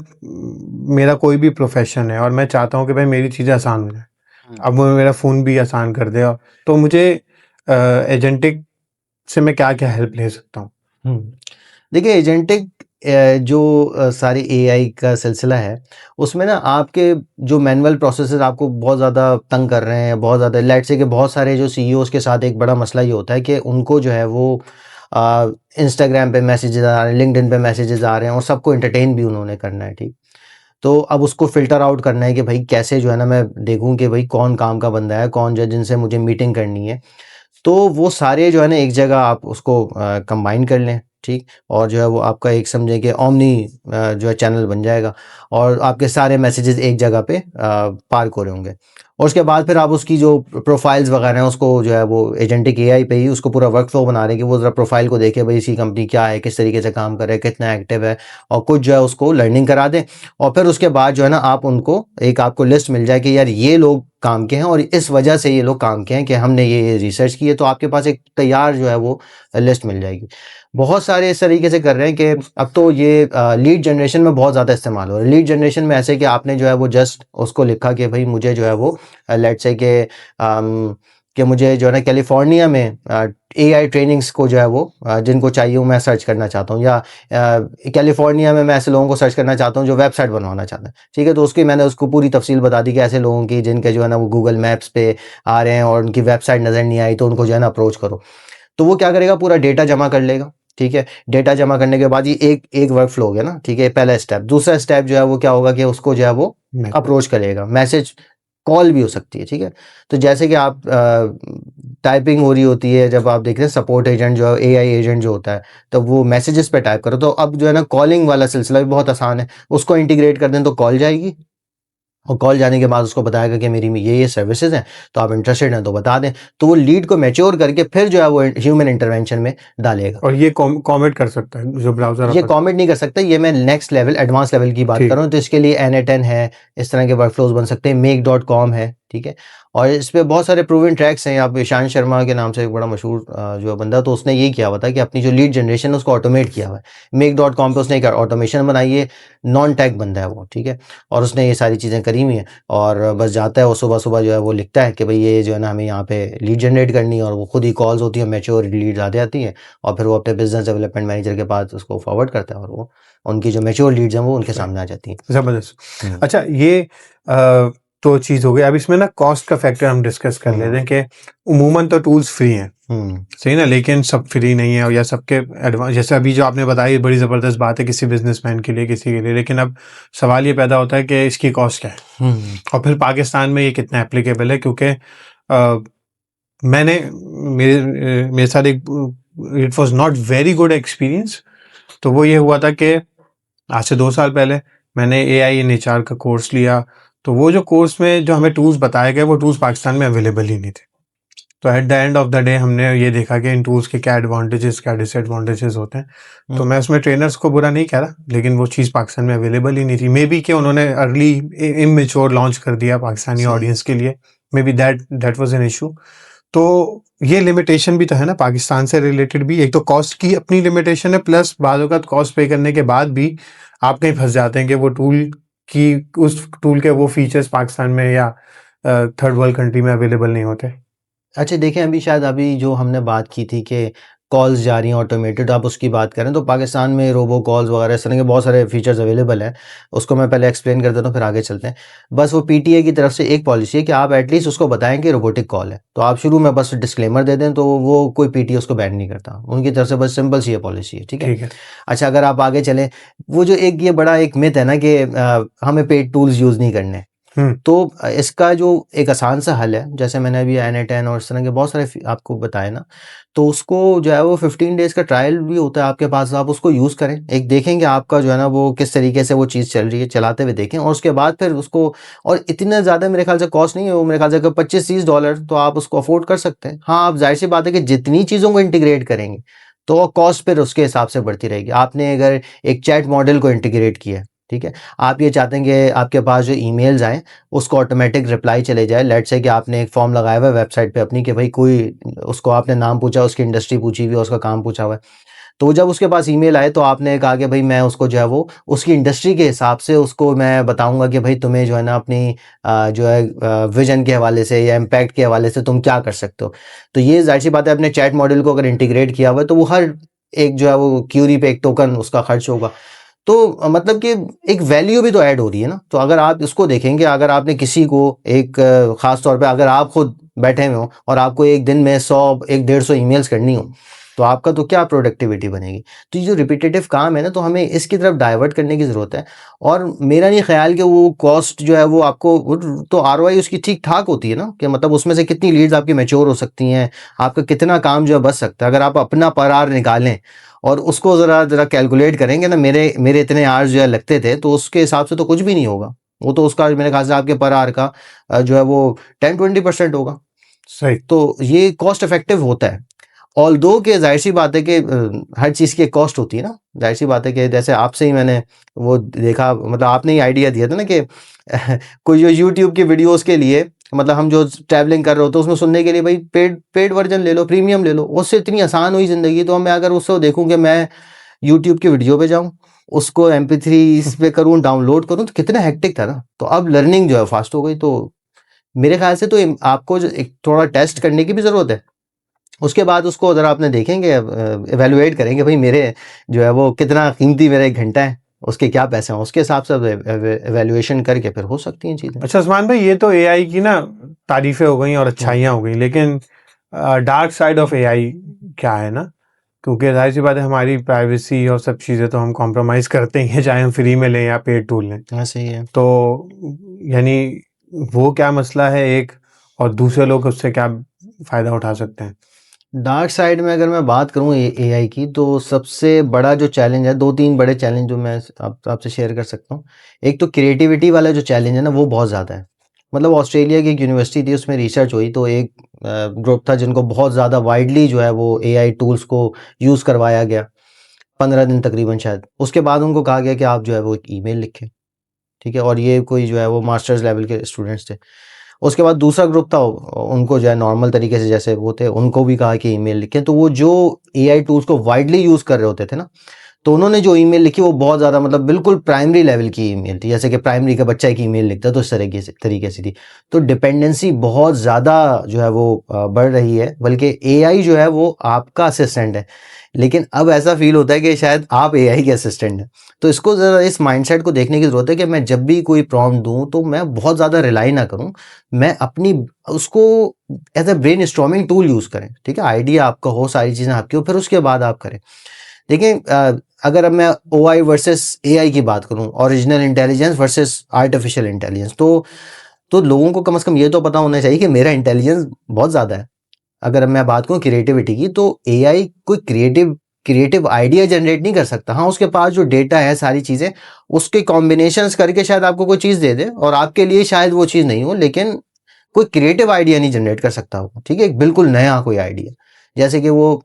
मेरा कोई भी प्रोफेशन है और मैं चाहता हूँ कि भाई मेरी चीज़ें आसान हो जाए, अब वो मेरा फ़ोन भी आसान कर दे, तो मुझे एजेंटिक से मैं क्या क्या हेल्प ले सकता हूँ? देखिए, एजेंटिक जो सारी एआई का सिलसिला है, उसमें ना आपके जो मैनुअल प्रोसेसेस आपको बहुत ज़्यादा तंग कर रहे हैं, बहुत ज़्यादा लेट्स से कि बहुत सारे जो सीईओज़ के साथ एक बड़ा मसला ये होता है कि उनको जो है वो इंस्टाग्राम पे मैसेजेस आ रहे हैं, लिंक्डइन पे मैसेजेस आ रहे हैं, और सबको एंटरटेन भी उन्होंने करना है, ठीक। तो अब उसको फ़िल्टर आउट करना है कि भाई कैसे जो है ना मैं देखूँ कि भाई कौन काम का बंदा है, कौन जो है जिनसे मुझे मीटिंग करनी है। तो वो सारे जो है ना एक जगह आप उसको कंबाइन कर लें, ठीक। और जो है वो आपका एक समझें कि ओमनी जो है चैनल बन जाएगा, और आपके सारे मैसेजेस एक जगह पे पार्क हो रहे होंगे। और उसके बाद फिर आप उसकी जो प्रोफाइल्स वगैरह हैं उसको जो है वो एजेंटिक एआई पे ही उसको पूरा वर्क फ्लो बना रहे हैं कि वो ज़रा प्रोफाइल को देखे, भाई इसकी कंपनी क्या है, किस तरीके से काम कर रहा है, कितना एक्टिव है, और कुछ जो है उसको लर्निंग करा दें। और फिर उसके बाद जो है ना आप उनको एक आपको लिस्ट मिल जाए कि यार ये लोग काम के हैं और इस वजह से ये लोग काम के हैं, कि हमने ये रिसर्च की है, तो आपके पास एक तैयार जो है वो लिस्ट मिल जाएगी। बहुत सारे इस तरीके से कर रहे हैं कि अब तो ये लीड जनरेशन में बहुत ज़्यादा इस्तेमाल हो रहा है। लीड जनरेशन में ऐसे कि आपने जो है वो जस्ट उसको लिखा कि भाई मुझे जो है वो लेट्स से कि कि मुझे जो है ना कैलिफोर्निया में AI ट्रेनिंग्स को जो है वो जिनको चाहिए वो मैं सर्च करना चाहता हूँ, या कैलिफोर्निया में मैं ऐसे लोगों को सर्च करना चाहता हूँ जो वेबसाइट बनवाना चाहते हैं, ठीक है। तो उसकी मैंने उसको पूरी तफसील बता दी कि ऐसे लोगों की जिनके जो है ना वो गूगल मैप्स पे आ रहे हैं और उनकी वेबसाइट नज़र नहीं आई, तो उनको जो है ना अप्रोच करो। तो वो क्या करेगा, पूरा डेटा जमा कर लेगा, ठीक है। डेटा जमा करने के बाद ये एक एक वर्क फ्लो हो गया ना, ठीक है, पहला स्टेप। दूसरा स्टेप जो है वो क्या होगा कि उसको जो है वो अप्रोच करेगा, मैसेज कॉल भी हो सकती है, ठीक है। तो जैसे कि आप टाइपिंग हो रही होती है, जब आप देख रहे हैं सपोर्ट एजेंट जो है, AI एजेंट जो होता है, तो वो मैसेजेस पे टाइप करो। तो अब जो है ना कॉलिंग वाला सिलसिला भी बहुत आसान है, उसको इंटीग्रेट कर दें तो कॉल जाएगी, और कॉल जाने के बाद उसको बताएगा कि मेरी में ये सर्विसेज हैं, तो आप इंटरेस्टेड हैं तो बता दें। तो वो लीड को मैच्योर करके फिर जो है वो ह्यूमन इंटरवेंशन में डालेगा। और ये कमेंट कर सकता है जो ब्राउजर ये कमेंट नहीं कर सकता, ये मैं नेक्स्ट लेवल एडवांस लेवल की बात कर रहा हूँ। तो इसके लिए N8N है, इस तरह के वर्कफ्लोज बन सकते हैं, make.com है, ठीक है। और इस पे बहुत सारे प्रूवन ट्रैक्स हैं। आप ईशान शर्मा के नाम से एक बड़ा मशहूर जो बंदा, तो उसने ये किया हुआ था कि अपनी जो लीड जनरेशन है उसको ऑटोमेट किया हुआ है। make.com पे उसने एक ऑटोमेशन बनाई है, नॉन टैग बंदा है वो, ठीक है। और उसने ये सारी चीज़ें करी हुई हैं, और बस जाता है वो सुबह सुबह जो है वो लिखता है कि भाई ये जो है ना हमें यहाँ पे लीड जनरेट करनी है, और वो खुद ही कॉल्स होती है, मैच्योर लीड आ जाती हैं, और फिर वो अपने बिजनेस डेवलपमेंट मैनेजर के पास उसको फॉरवर्ड करता है, और वो उनकी जो मैच्योर लीड्स हैं वो उनके सामने आ जाती हैं। जबरदस्त। अच्छा, ये तो चीज़ हो गई। अब इसमें ना कॉस्ट का फैक्टर हम डिस्कस कर लेते हैं कि उमूमन तो टूल्स फ्री हैं, सही ना, लेकिन सब फ्री नहीं है, या सबके एडवांस, जैसे अभी जो आपने बताई बड़ी ज़बरदस्त बात है किसी बिजनेसमैन के लिए, किसी के लिए, लेकिन अब सवाल ये पैदा होता है कि इसकी कॉस्ट क्या है, और फिर पाकिस्तान में ये कितना एप्लीकेबल है। क्योंकि मैंने मेरे साथ एक it was not very good experience. तो वो ये हुआ था कि आज से 2 साल पहले मैंने AI इन HR का कोर्स लिया। तो वो जो कोर्स में जो हमें टूल्स बताए गए, वो टूल्स पाकिस्तान में अवेलेबल ही नहीं थे। तो at the end of the day हमने ये देखा कि इन टूल्स के क्या एडवांटेजेस, क्या डिसएडवांटेजेस होते हैं। तो मैं उसमें ट्रेनर्स को बुरा नहीं कह रहा, लेकिन वो चीज़ पाकिस्तान में अवेलेबल ही नहीं थी। मे बी कि उन्होंने अर्ली इमेच्योर लॉन्च कर दिया पाकिस्तानी ऑडियंस के लिए, may be that was an issue. तो ये लिमिटेशन भी तो है ना पाकिस्तान से रिलेटेड भी। एक तो कॉस्ट की अपनी लिमिटेशन है, प्लस बाद वक़्त कॉस्ट पे करने के बाद भी आप कहीं फंस जाते हैं कि वो उस टूल के वो फीचर्स पाकिस्तान में या थर्ड वर्ल्ड कंट्री में अवेलेबल नहीं होते। अच्छा देखें, अभी जो हमने बात की थी कि कॉल्स जा रही हैं ऑटोमेटेड, आप उसकी बात करें तो पाकिस्तान में रोबो कॉल्स वगैरह इस तरह के बहुत सारे फीचर्स अवेलेबल हैं। उसको मैं पहले एक्सप्लेन कर देता हूँ, फिर आगे चलते हैं। बस वो PTA की तरफ से एक पॉलिसी है कि आप एटलीस्ट उसको बताएं कि रोबोटिक कॉल है, तो आप शुरू में बस डिस्क्लेमर दे दें, तो वो कोई PTA उसको बैन नहीं करता, उनकी तरफ से बस सिंपल सी ये पॉलिसी है, ठीक है। अच्छा, अगर आप आगे चलें, वो जो एक ये बड़ा एक मिथ है ना कि हमें पेड टूल्स यूज़ नहीं करने, तो इसका जो एक आसान सा हल है, जैसे मैंने अभी N8N और इस तरह के बहुत सारे आपको बताए ना, तो उसको जो है वो 15 डेज़ का ट्रायल भी होता है आपके पास, आप उसको यूज़ करें, एक देखेंगे आपका जो है ना वो किस तरीके से वो चीज़ चल रही है, चलाते हुए देखें, और उसके बाद फिर उसको, और इतना ज़्यादा मेरे ख्याल से कॉस्ट नहीं है वो, मेरे ख्याल से $25-30 तो आप उसको अफोर्ड कर सकते हैं। हाँ, आप जाहिर सी बात है कि जितनी चीज़ों को इंटीग्रेट करेंगे तो कॉस्ट फिर उसके हिसाब से बढ़ती रहेगी। आपने अगर एक चैट मॉडल को इंटीग्रेट किया है, ठीक है, आप ये चाहते हैं कि आपके पास जो ईमेल्स आएँ उसको ऑटोमेटिक रिप्लाई चले जाए। लेट्स से कि आपने एक फॉर्म लगाया हुआ है वेबसाइट पे अपनी कि भाई कोई, उसको आपने नाम पूछा, उसकी इंडस्ट्री पूछी हुई है, उसका काम पूछा हुआ है, तो जब उसके पास ईमेल आए तो आपने कहा कि भाई मैं उसको जो है वो उसकी इंडस्ट्री के हिसाब से उसको मैं बताऊंगा कि भाई तुम्हें जो है ना अपनी जो है विजन के हवाले से या इम्पैक्ट के हवाले से तुम क्या कर सकते हो। तो ये जाहिर सी बात है, अपने चैट मॉडल को अगर इंटीग्रेट किया हुआ है तो वो हर एक जो है वो क्यूरी पे एक टोकन उसका खर्च होगा। तो मतलब कि एक वैल्यू भी तो ऐड हो रही है ना। तो अगर आप इसको देखेंगे, अगर आपने किसी को एक ख़ास तौर पे अगर आप खुद बैठे हुए हो और आपको एक दिन में 100-150 ईमेल्स करनी हो, तो आपका तो क्या प्रोडक्टिविटी बनेगी। तो ये जो रिपीटेटिव काम है ना, तो हमें इसकी तरफ डाइवर्ट करने की ज़रूरत है। और मेरा नहीं ख्याल कि वो कॉस्ट जो है वो आपको, तो ROI उसकी ठीक ठाक होती है ना, कि मतलब उसमें से कितनी लीड्स आपकी मैच्योर हो सकती हैं, आपका कितना काम जो है बच सकता है। अगर आप अपना पर आवर निकालें और उसको ज़रा कैलकुलेट करेंगे ना, मेरे इतने आवर्स जो है लगते थे, तो उसके हिसाब से तो कुछ भी नहीं होगा। वो तो उसका मेरे ख्याल से आपके पर आवर का जो है वो 10-20% होगा। सही। तो ये कॉस्ट इफेक्टिव होता है। ऑल्दो कि जाहिर सी बात है कि हर चीज़ की एक कॉस्ट होती है ना। जाहिर सी बात है कि जैसे आपसे ही मैंने वो देखा, मतलब आपने ही आइडिया दिया था ना कि कोई जो यूट्यूब की वीडियोस के लिए, मतलब हम जो ट्रैवलिंग कर रहे होते हैं उसमें सुनने के लिए भाई पेड वर्जन ले लो, प्रीमियम ले लो, उससे इतनी आसान हुई ज़िंदगी। तो मैं अगर उसको देखूं कि मैं यूट्यूब की वीडियो पे जाऊं, उसको MP3 इस पे करूं, डाउनलोड करूं, तो कितना हेक्टिक था ना। तो अब लर्निंग जो है फास्ट हो गई। तो मेरे ख्याल से तो आपको जो एक थोड़ा टेस्ट करने की भी ज़रूरत है। उसके बाद उसको अगर आपने देखेंगे, एवेलुएट करेंगे भाई मेरे जो है वो कितना कीमती मेरा 1 घंटा है, उसके क्या पैसे हैं, उसके हिसाब से एवेल्युएशन करके फिर हो सकती हैं चीज़ें। अच्छा उस्मान भाई, ये तो एआई की ना तारीफें हो गई और अच्छाइयाँ हो गई, लेकिन डार्क साइड ऑफ एआई क्या है ना, क्योंकि जाहिर सी बात है हमारी प्राइवेसी और सब चीज़ें तो हम कॉम्प्रोमाइज़ करते ही हैं, चाहे हम फ्री में लें या पेड टूल लें। हाँ सही है। तो यानी वो क्या मसला है एक, और दूसरे लोग उससे क्या फ़ायदा उठा सकते हैं? डार्क साइड में अगर मैं बात करूँ एआई की, तो सबसे बड़ा जो चैलेंज है, 2-3 बड़े चैलेंज जो मैं आपसे शेयर कर सकता हूँ। एक तो क्रिएटिविटी वाला जो चैलेंज है ना, वो बहुत ज़्यादा है। मतलब ऑस्ट्रेलिया की एक यूनिवर्सिटी थी, उसमें रिसर्च हुई, तो एक ग्रुप था जिनको बहुत ज़्यादा वाइडली जो है वो एआई टूल्स को यूज़ करवाया गया, 15 दिन तकरीबन शायद। उसके बाद उनको कहा गया कि आप जो है वो एक ईमेल लिखें, ठीक है? और ये कोई जो है वो मास्टर्स लेवल के स्टूडेंट्स थे। उसके बाद दूसरा ग्रुप था, उनको जो है नॉर्मल तरीके से जैसे वो थे, उनको भी कहा कि ईमेल लिखें। तो वो जो एआई टूल्स को वाइडली यूज़ कर रहे होते थे ना, तो उन्होंने जो ईमेल लिखी वो बहुत ज़्यादा मतलब बिल्कुल प्राइमरी लेवल की ईमेल थी, जैसे कि प्राइमरी का बच्चा एक ईमेल लिखता है तो इस तरीके से थी। तो डिपेंडेंसी बहुत ज़्यादा जो है वो बढ़ रही है, बल्कि एआई जो है वो आपका असिस्टेंट है, लेकिन अब ऐसा फील होता है कि शायद आप एआई के असिस्टेंट हैं। तो इसको ज़रा इस माइंडसेट को देखने की ज़रूरत है कि मैं जब भी कोई प्रॉम्प्ट दूँ तो मैं बहुत ज़्यादा रिलाई ना करूँ, मैं अपनी उसको as a brainstorming tool use करें, ठीक है? आइडिया आपका हो, सारी चीज़ें आपकी हो, फिर उसके बाद आप करें। देखिए अगर अब मैं ओआई वर्सेस एआई की बात करूं, original intelligence versus artificial intelligence, तो लोगों को कम से कम ये तो पता होना चाहिए कि मेरा इंटेलिजेंस बहुत ज़्यादा है। अगर अब मैं बात करूं क्रिएटिविटी की, तो एआई कोई क्रिएटिव आइडिया जनरेट नहीं कर सकता। हाँ, उसके पास जो डेटा है, सारी चीज़ें, उसके कॉम्बिनेशंस करके शायद आपको कोई चीज़ दे दे और आपके लिए शायद वो चीज़ नहीं हो, लेकिन कोई क्रिएटिव आइडिया नहीं जनरेट कर सकता वो, ठीक है? एक बिल्कुल नया कोई आइडिया, जैसे कि वो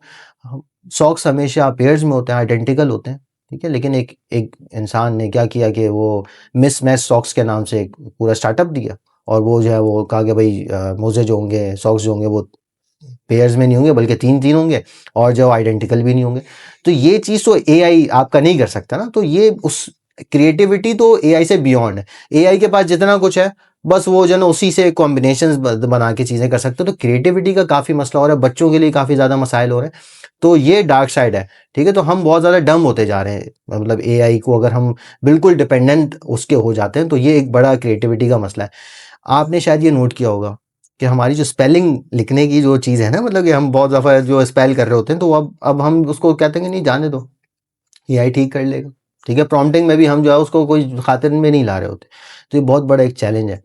सॉक्स हमेशा पेयर्स में होते हैं, आइडेंटिकल होते हैं, ठीक है? लेकिन एक एक इंसान ने क्या किया कि वो मिसमैच सॉक्स के नाम से एक पूरा स्टार्टअप दिया, और वो जो है वो कहा कि भाई मोज़े जो होंगे, सॉक्स जो होंगे, वो पेयर्स में नहीं होंगे बल्कि 3-3 होंगे, और जो आइडेंटिकल भी नहीं होंगे। तो ये चीज़ तो एआई आपका नहीं कर सकता ना, तो ये उस क्रिएटिविटी तो एआई से बियॉन्ड है। एआई के पास जितना कुछ है, बस वो जो है ना उसी से कॉम्बिनेशंस बना के चीज़ें कर सकते हो। तो क्रिएटिविटी का काफ़ी मसला हो रहा है, बच्चों के लिए काफ़ी ज़्यादा मसाइल हो रहे हैं। तो ये डार्क साइड है, ठीक है? तो हम बहुत ज़्यादा डम होते जा रहे हैं, मतलब एआई को अगर हम बिल्कुल डिपेंडेंट उसके हो जाते हैं, तो ये एक बड़ा क्रिएटिविटी का मसला है। आपने शायद ये नोट किया होगा कि हमारी जो स्पेलिंग लिखने की जो चीज़ है ना, मतलब कि हम बहुत दफ़ा जो स्पेल कर रहे होते हैं, तो अब हम उसको कहते हैं कि नहीं जाने दो, एआई ठीक कर लेगा, ठीक है? प्रॉम्प्टिंग में भी हम जो है उसको कोई खातिर में नहीं ला रहे होते। तो ये बहुत बड़ा एक चैलेंज है।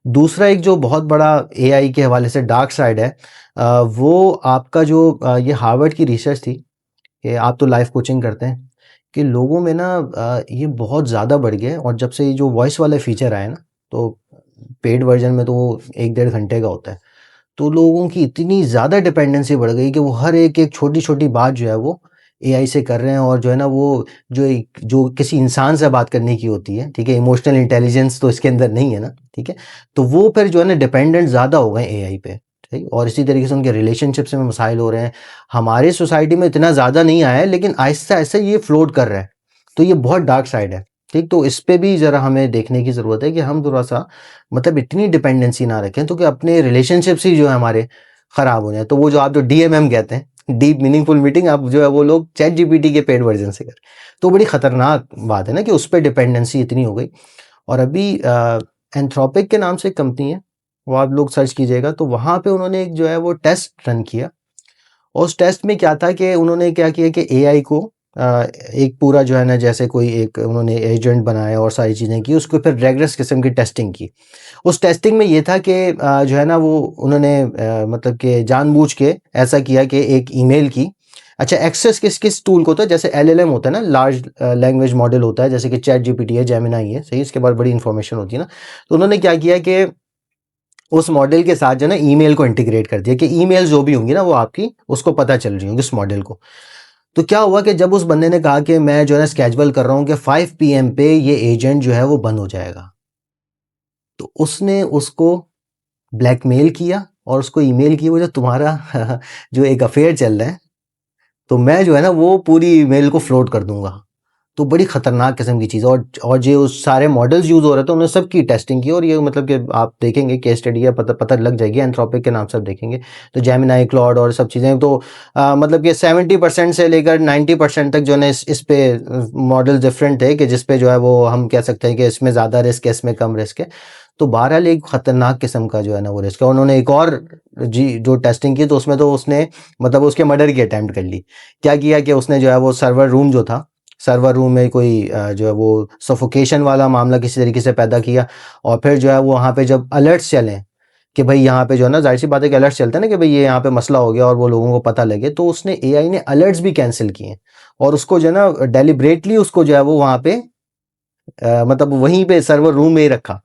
दूसरा एक जो बहुत बड़ा एआई के हवाले से डार्क साइड है, वो आपका जो ये हार्वर्ड की रिसर्च थी कि आप तो लाइफ कोचिंग करते हैं, कि लोगों में ना ये बहुत ज़्यादा बढ़ गया है, और जब से ये जो वॉइस वाला फीचर आया ना, तो पेड वर्जन में तो वो 1 डेढ़ घंटे का होता है, तो लोगों की इतनी ज़्यादा डिपेंडेंसी बढ़ गई कि वो हर एक छोटी-छोटी बात जो है वो एआई से कर रहे हैं, और जो है ना वो जो किसी इंसान से बात करने की होती है, ठीक है? इमोशनल इंटेलिजेंस तो इसके अंदर नहीं है ना, ठीक है? तो वो फिर जो है ना डिपेंडेंट ज़्यादा हो गए एआई पे, ठीक? और इसी तरीके से उनके रिलेशनशिप्स में मसाइल हो रहे हैं। हमारे सोसाइटी में इतना ज़्यादा नहीं आया है, लेकिन आहिस्ता-आहिस्ता ये फ्लोट कर रहा है। तो ये बहुत डार्क साइड है, ठीक? तो इस पे भी ज़रा हमें देखने की ज़रूरत है कि हम थोड़ा-सा मतलब इतनी डिपेंडेंसी ना रखें, तो कि अपने रिलेशनशिप्स ही जो है हमारे ख़राब हो जाएँ। तो वो जो आप जो डीएमएम कहते हैं, डीप मीनिंगफुल मीटिंग, आप जो है वो लोग चैट जीपीटी के पेड वर्ज़न से करें। तो बड़ी ख़तरनाक बात है ना कि उस पे डिपेंडेंसी इतनी हो गई। और अभी एंथ्रोपिक के नाम से एक कंपनी है, वो आप लोग सर्च कीजिएगा, तो वहाँ पे उन्होंने एक जो है वो टेस्ट रन किया। और उस टेस्ट में क्या था कि उन्होंने क्या किया कि एआई को एक पूरा जो है ना, जैसे कोई एक उन्होंने एजेंट बनाया और सारी चीज़ें की, उसको फिर रैगरस किस्म की टेस्टिंग की। उस टेस्टिंग में ये था कि जो है ना वो उन्होंने मतलब कि जानबूझ के ऐसा किया कि एक ईमेल की, अच्छा एक्सेस किस टूल को होता है, जैसे एलएलएम होता है ना, लार्ज लैंग्वेज मॉडल होता है, जैसे कि चैट जीपीटी है, जेमिनाई है, सही? इसके बाद बड़ी इंफॉर्मेशन होती है ना। तो उन्होंने क्या किया कि उस मॉडल के साथ जो है ना ईमेल को इंटीग्रेट कर दिया कि ईमेल जो भी होंगी ना वो आपकी उसको पता चल रही होंगी उस मॉडल को। तो क्या हुआ कि जब उस बंदे ने कहा कि मैं जो है ना स्केड्यूल कर रहा हूँ कि 5 पीएम पे ये एजेंट जो है वो बंद हो जाएगा, तो उसने उसको ब्लैकमेल किया और उसको ईमेल की, वो जो तुम्हारा जो एक अफेयर चल रहा है, तो मैं जो है ना वो पूरी ईमेल को फ्लोट कर दूंगा। तो बड़ी खतरनाक किस्म की चीज़। और जो सारे मॉडल्स यूज़ हो रहे थे उन्होंने सबकी टेस्टिंग की, और ये मतलब कि आप देखेंगे केस स्टडी या पता लग जाएगी, एंथ्रोपिक के नाम से आप देखेंगे तो जेमिनाई, क्लॉड और सब चीज़ें, तो मतलब कि 70% से लेकर 90% तक जो है इस पे मॉडल डिफरेंट थे, कि जिस पे जो है वो हम कह सकते हैं कि इसमें ज़्यादा रिस्क है, इसमें कम रिस्क है। तो बहरहाल एक खतरनाक किस्म का जो है ना वो रिस्क है। उन्होंने एक और जी जो टेस्टिंग की तो उसमें तो उसने मतलब उसके मर्डर की अटेम्प्ट कर ली। क्या किया कि उसने जो है वो सर्वर रूम जो था, सर्वर रूम में कोई जो है वो सफोकेशन वाला मामला किसी तरीके से पैदा किया, और फिर जो है वो वहाँ पे जब अलर्ट्स चले कि भाई यहाँ पे जो है ना, जाहिर सी बात है कि अलर्ट्स चलते हैं ना कि भाई ये यहाँ पे मसला हो गया और वो लोगों को पता लगे, तो उसने एआई ने अलर्ट्स भी कैंसिल किए और उसको जो है ना डेलिब्रेटली उसको जो है वो वहाँ पे मतलब वहीं पे सर्वर रूम में ही रखा।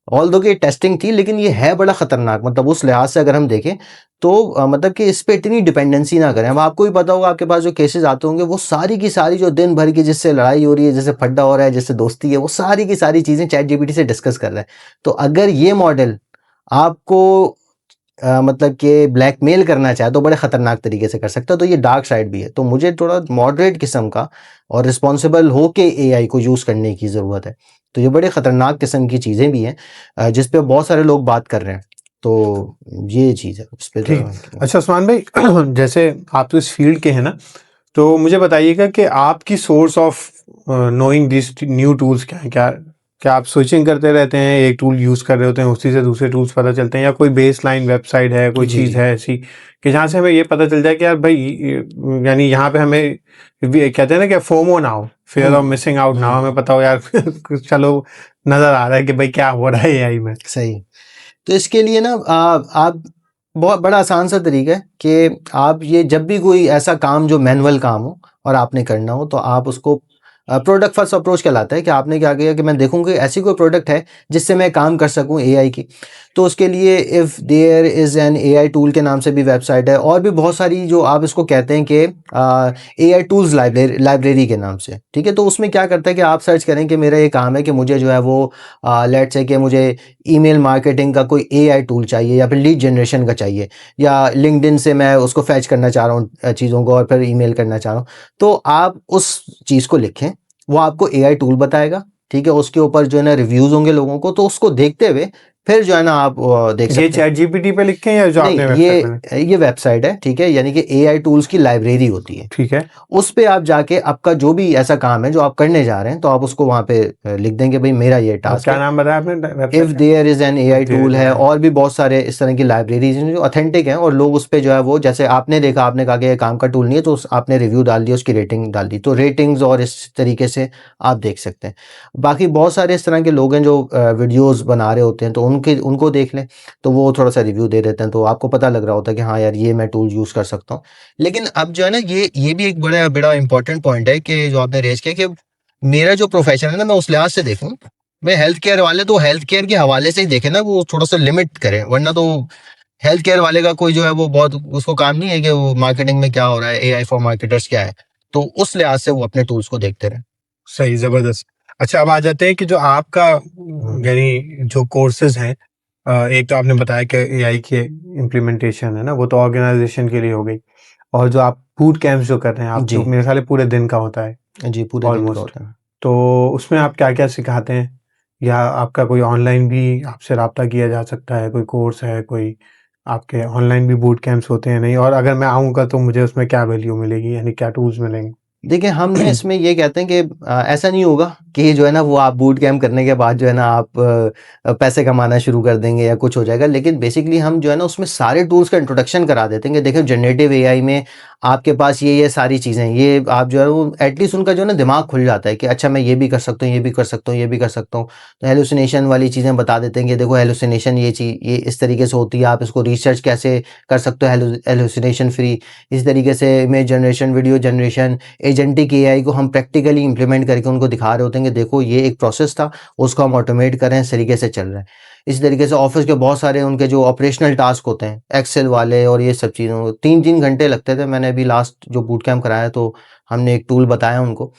ऑल दो कि टेस्टिंग थी, लेकिन ये है बड़ा खतरनाक। मतलब उस लिहाज से अगर हम देखें तो मतलब कि इस पे इतनी डिपेंडेंसी ना करें। अब आपको भी पता होगा, आपके पास जो केसेस आते होंगे वो सारी की सारी जो दिन भर की जिससे लड़ाई हो रही है, जिससे फड्डा हो रहा है, जिससे दोस्ती है, वो सारी की सारी चीज़ें चैट जीपीटी से डिस्कस कर रहा है। तो अगर ये मॉडल आपको मतलब कि ब्लैकमेल करना चाहे तो बड़े ख़तरनाक तरीके से कर सकता है। तो ये डार्क साइड भी है। तो मुझे थोड़ा मॉडरेट किस्म का और रिस्पॉन्सिबल हो के एआई को यूज़ करने की ज़रूरत है। तो ये बड़े ख़तरनाक किस्म की चीज़ें भी हैं जिस पे बहुत सारे लोग बात कर रहे हैं। तो ये चीज़ है इस पे ठीक। अच्छा उस्मान भाई, जैसे आप तो इस फील्ड के हैं ना, तो मुझे बताइएगा कि आपकी source of knowing this new tools क्या है? क्या आप स्विचिंग करते रहते हैं, एक टूल यूज़ कर रहे होते हैं, उसी से दूसरे टूल्स पता चलते हैं, या कोई बेस लाइन वेबसाइट है, कोई जी, चीज़ जी। है ऐसी कि जहाँ से हमें ये पता चल जाए कि यार भाई यानी यहाँ पे हमें कहते हैं ना कि फोमो ना हो, फियर ऑफ मिसिंग आउट ना हो, हमें पता हो यार चलो नज़र आ रहा है कि भाई क्या हो रहा है एआई में। सही। तो इसके लिए ना आप बहुत बड़ा आसान सा तरीका है कि आप ये जब भी कोई ऐसा काम जो मैनुअल काम हो और आपने करना हो, तो आप उसको प्रोडक्ट फर्स्ट अप्रोच कहलाता है कि आपने क्या किया कि मैं देखूंगा ऐसी कोई प्रोडक्ट है जिससे मैं काम कर सकूं एआई की। तो उसके लिए if there is an AI tool के नाम से भी वेबसाइट है, और भी बहुत सारी जो आप इसको कहते हैं कि एआई टूल्स लाइब्रेरी के नाम से, ठीक है। तो उसमें क्या करता है कि आप सर्च करें कि मेरा ये काम है कि मुझे जो है वो लेट्स से कि मुझे ईमेल मार्केटिंग का कोई एआई टूल चाहिए, या फिर लीड जनरेशन का चाहिए, या लिंक्डइन से मैं उसको फैच करना चाह रहा हूँ चीज़ों को और फिर ईमेल करना चाह रहा हूँ। तो आप उस चीज़ को लिखें, वो आपको एआई टूल बताएगा, ठीक है। उसके ऊपर जो है ना रिव्यूज़ होंगे लोगों को, तो उसको देखते हुए फिर जो है ना आप देख ये सकते हैं। चैट जीपीटी पे लिखे हैं या जो नहीं, आपने वेबसाइट में? ये वेबसाइट है, ठीक है, यानी कि एआई टूल्स की लाइब्रेरी होती है। ठीक है। उस पे आप जाके आपका जो भी ऐसा काम है जो आप करने जा रहे हैं, तो आप उसको वहाँ पे लिख देंगे भाई मेरा ये और टास्क क्या है। नाम बताया आपने इफ़ वेबसाइट का? There is an AI If there tool is है, an और भी बहुत सारे इस तरह की लाइब्रेरीज हैं जो ऑथेंटिक हैं, और लोग उस पे जो है वो, जैसे आपने देखा, आपने कहा कि ये काम का टूल नहीं है, तो आपने रिव्यू डाल दिया, उसकी रेटिंग डाल दी, तो रेटिंग्स और इस तरीके से आप देख सकते हैं। बाकी बहुत सारे इस तरह के लोग हैं जो वीडियोज़ बना रहे होते हैं, तो उनको देख लें, तो वो थोड़ा सा रिव्यू दे देते हैं, तो आपको पता लग रहा होता है कि हाँ यार ये मैं टूल यूज़ कर सकता हूँ। लेकिन अब जो है ना, ये भी एक बड़ा बड़ा इंपॉर्टेंट पॉइंट है कि जो आपने रेज किया कि मेरा जो प्रोफेशन है ना, मैं उस लिहाज से देखूं, मैं हेल्थ केयर वाले तो हेल्थ केयर के हवाले से ही देखे ना, वो थोड़ा सा लिमिट करें, वरना तो हेल्थ केयर वाले का कोई जो है वो बहुत उसको काम नहीं है कि वो मार्केटिंग में क्या हो रहा है, एआई फॉर मार्केटर्स क्या है, तो उस लिहाज से वो अपने टूल्स को देखते रहे। सही, जबरदस्त। अच्छा, अब आ जाते हैं कि जो आपका यानी जो कोर्सेज हैं, एक तो आपने बताया कि एआई के इम्प्लीमेंटेशन है ना, वो तो ऑर्गेनाइजेशन के लिए हो गई, और जो आप बूट कैंप्स जो कर रहे हैं आप, जी, तो मेरे ख्याल है पूरे दिन का होता है जी, पूरे दिन का ऑलमोस्ट, होता है। तो उसमें आप क्या क्या सिखाते हैं, या आपका कोई ऑनलाइन भी आपसे रब्ता किया जा सकता है, कोई कोर्स है, कोई आपके ऑनलाइन भी बूट कैंप्स होते हैं नहीं, और अगर मैं आऊँगा तो मुझे उसमें क्या वैल्यू मिलेगी, यानी क्या टूल्स मिलेंगे? देखिए, हम ना इसमें ये कहते हैं कि ऐसा नहीं होगा कि जो है ना वो आप बूट कैंप करने के बाद जो है ना आप पैसे कमाना शुरू कर देंगे या कुछ हो जाएगा। लेकिन बेसिकली हम जो है ना उसमें सारे टूल्स का इंट्रोडक्शन करा देते हैं कि देखिए जनरेटिव एआई में आपके पास ये सारी चीज़ें हैं, ये आप जो है वो एटलीस्ट उनका जो है ना दिमाग खुल जाता है कि अच्छा मैं ये भी कर सकता हूँ, ये भी कर सकता हूँ, ये भी कर सकता हूँ। तो हेलुसिनेशन वाली चीज़ें बता देते हैं कि देखो हेलुसिनेशन ये इस तरीके से होती है, आप इसको रिसर्च कैसे कर सकते हो हेलुसिनेशन फ्री। इस तरीके से image generation, video generation, agentic AI को हम प्रैक्टिकली इंप्लीमेंट करके उनको दिखा रहे होते हैं कि देखो ये एक प्रोसेस था, उसको हम ऑटोमेट करें, इस तरीके से चल रहा है। इसी तरीके से ऑफिस के बहुत सारे उनके जो ऑपरेशनल टास्क होते हैं, एक्सेल वाले और ये सब चीज़ों, 3-3 घंटे लगते थे। मैंने अभी लास्ट जो बूट कैंप कराया तो हमने एक टूल बताया उनको,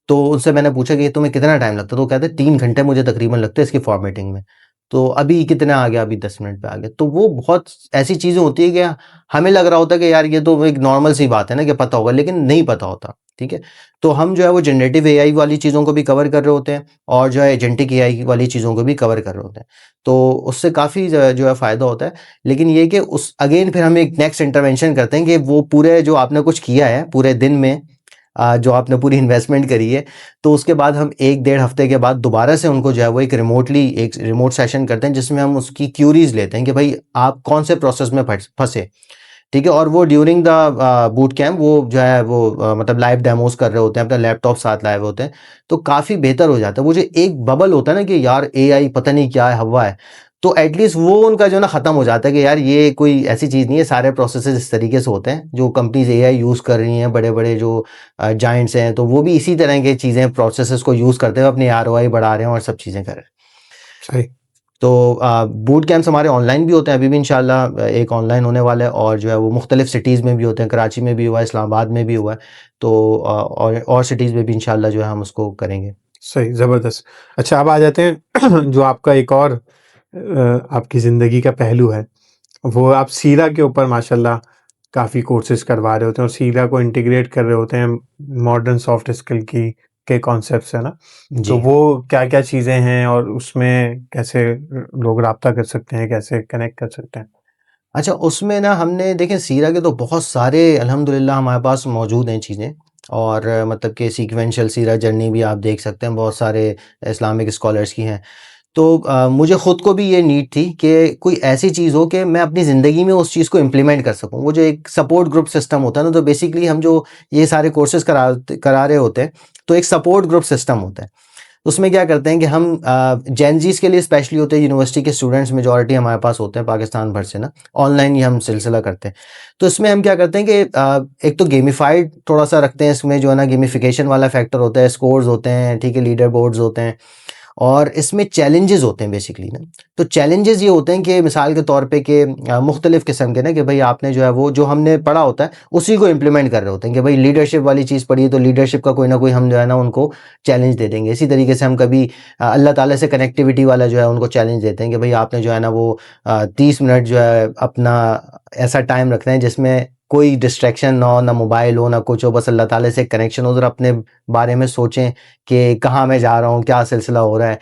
तो उनसे मैंने पूछा कि तुम्हें कितना टाइम लगता है, तो वो कहते 3 घंटे मुझे तकरीबन लगते हैं इसकी फॉर्मेटिंग में। तो अभी कितना आ गया, अभी 10 मिनट पे आ गया। तो वो बहुत ऐसी चीज़ें होती है कि हमें लग रहा होता है कि यार ये तो एक नॉर्मल सी बात है ना कि पता होगा, लेकिन नहीं पता होता, ठीक है। तो हम जो है वो जनरेटिव एआई वाली चीज़ों को भी कवर कर रहे होते हैं और जो है एजेंटिक एआई वाली चीज़ों को भी कवर कर रहे होते हैं। तो उससे काफ़ी जो है फ़ायदा होता है। लेकिन ये कि उस अगेन फिर हम एक नेक्स्ट इंटरवेंशन करते हैं कि वो पूरे जो आपने कुछ किया है पूरे दिन में, जो आपने पूरी इन्वेस्टमेंट करी है, तो उसके बाद हम 1 डेढ़ हफ्ते के बाद दोबारा से उनको जो है वो एक रिमोट सेशन करते हैं जिसमें हम उसकी क्यूरीज लेते हैं कि भाई आप कौन से प्रोसेस में फंसे, ठीक है। और वो ड्यूरिंग द बूट कैम्प वो जो है वो मतलब लाइव डेमोस कर रहे होते हैं, अपना लैपटॉप साथ लाए हुए होते हैं, तो काफ़ी बेहतर हो जाता है। वो जो एक बबल होता है ना कि यार एआई पता नहीं क्या है, हवा है, तो एटलीस्ट वो उनका जो है ना ख़त्म हो जाता है कि यार ये कोई ऐसी चीज़ नहीं है। सारे प्रोसेसेस इस तरीके से होते हैं जो कंपनीज एआई यूज़ कर रही हैं, बड़े बड़े जो जाइंट्स हैं, तो वो भी इसी तरह की चीज़ें प्रोसेसेस को यूज़ करते हुए अपनी आरओआई बढ़ा रहे हैं और सब चीज़ें कर रहे हैं। सही। तो बूट कैंप्स हमारे ऑनलाइन भी होते हैं, अभी भी इंशाल्लाह एक ऑनलाइन होने वाला है, और जो है वो मुख्तलिफ सिटीज़ में भी होते हैं, कराची में भी हुआ है, इस्लामाबाद में भी हुआ है, तो और सिटीज़ में भी इंशाल्लाह जो है हम उसको करेंगे। सही, ज़बरदस्त। अच्छा, अब आ जाते हैं जो आपका एक और आपकी ज़िंदगी का पहलू है, वो आप सीरा के ऊपर माशाल्लाह काफ़ी कोर्सेज़ करवा रहे होते हैं और सीरा को इंटीग्रेट कर रहे होते हैं मॉडर्न सॉफ्ट स्किल की के कॉन्सेप्ट्स, है ना? तो जी। वो क्या-क्या चीज़ें हैं और उसमें कैसे लोग राब्ता कर सकते हैं, कैसे कनेक्ट कर सकते हैं? अच्छा, उसमें ना हमने देखें सीरा के तो बहुत सारे अल्हम्दुलिल्लाह हमारे पास मौजूद हैं चीज़ें, और मतलब कि सीक्वेंशियल सीरा जर्नी भी आप देख सकते हैं, बहुत सारे इस्लामिक स्कॉलर्स की हैं। तो मुझे ख़ुद को भी ये नीड थी कि कोई ऐसी चीज़ हो कि मैं अपनी ज़िंदगी में उस चीज़ को इम्प्लीमेंट कर सकूँ। वो जो एक सपोर्ट ग्रुप सिस्टम होता है ना, तो बेसिकली हम जो ये सारे कोर्सेज़ करा रहे होते हैं, तो एक सपोर्ट ग्रुप सिस्टम होता है। उसमें क्या करते हैं कि हम जेन ज़ीज़ के लिए स्पेशली होते हैं, यूनिवर्सिटी के स्टूडेंट्स मेजॉरिटी हमारे पास होते हैं पाकिस्तान भर से ना, ऑनलाइन ही हम सिलसिला करते हैं। तो इसमें हम क्या करते हैं कि एक तो गेमिफाइड थोड़ा-सा रखते हैं, इसमें जो है ना गेमिफिकेशन वाला फैक्टर होता है, स्कोर्स होते हैं, ठीक है, लीडर बोर्ड्स होते हैं, और इसमें चैलेंजेस होते हैं बेसिकली ना। तो चैलेंजेस ये होते हैं कि मिसाल के तौर पे कि मुख्तलिफ किस्म के ना, कि भाई आपने जो है वो जो हमने पढ़ा होता है उसी को इम्प्लीमेंट कर रहे होते हैं, कि भाई लीडरशिप वाली चीज़ पढ़ी है तो लीडरशिप का कोई ना कोई हम जो है ना उनको चैलेंज दे देंगे। इसी तरीके से हम कभी अल्लाह ताला से कनेक्टिविटी वाला जो है उनको चैलेंज देते हैं कि भाई आपने जो है ना वो 30 मिनट जो है अपना ऐसा टाइम रखना है जिसमें कोई डिस्ट्रैक्शन ना हो, ना मोबाइल हो, ना कुछ हो, बस अल्लाह ताला से कनेक्शन हो, ज़रा अपने बारे में सोचें कि कहाँ मैं जा रहा हूँ, क्या सिलसिला हो रहा है।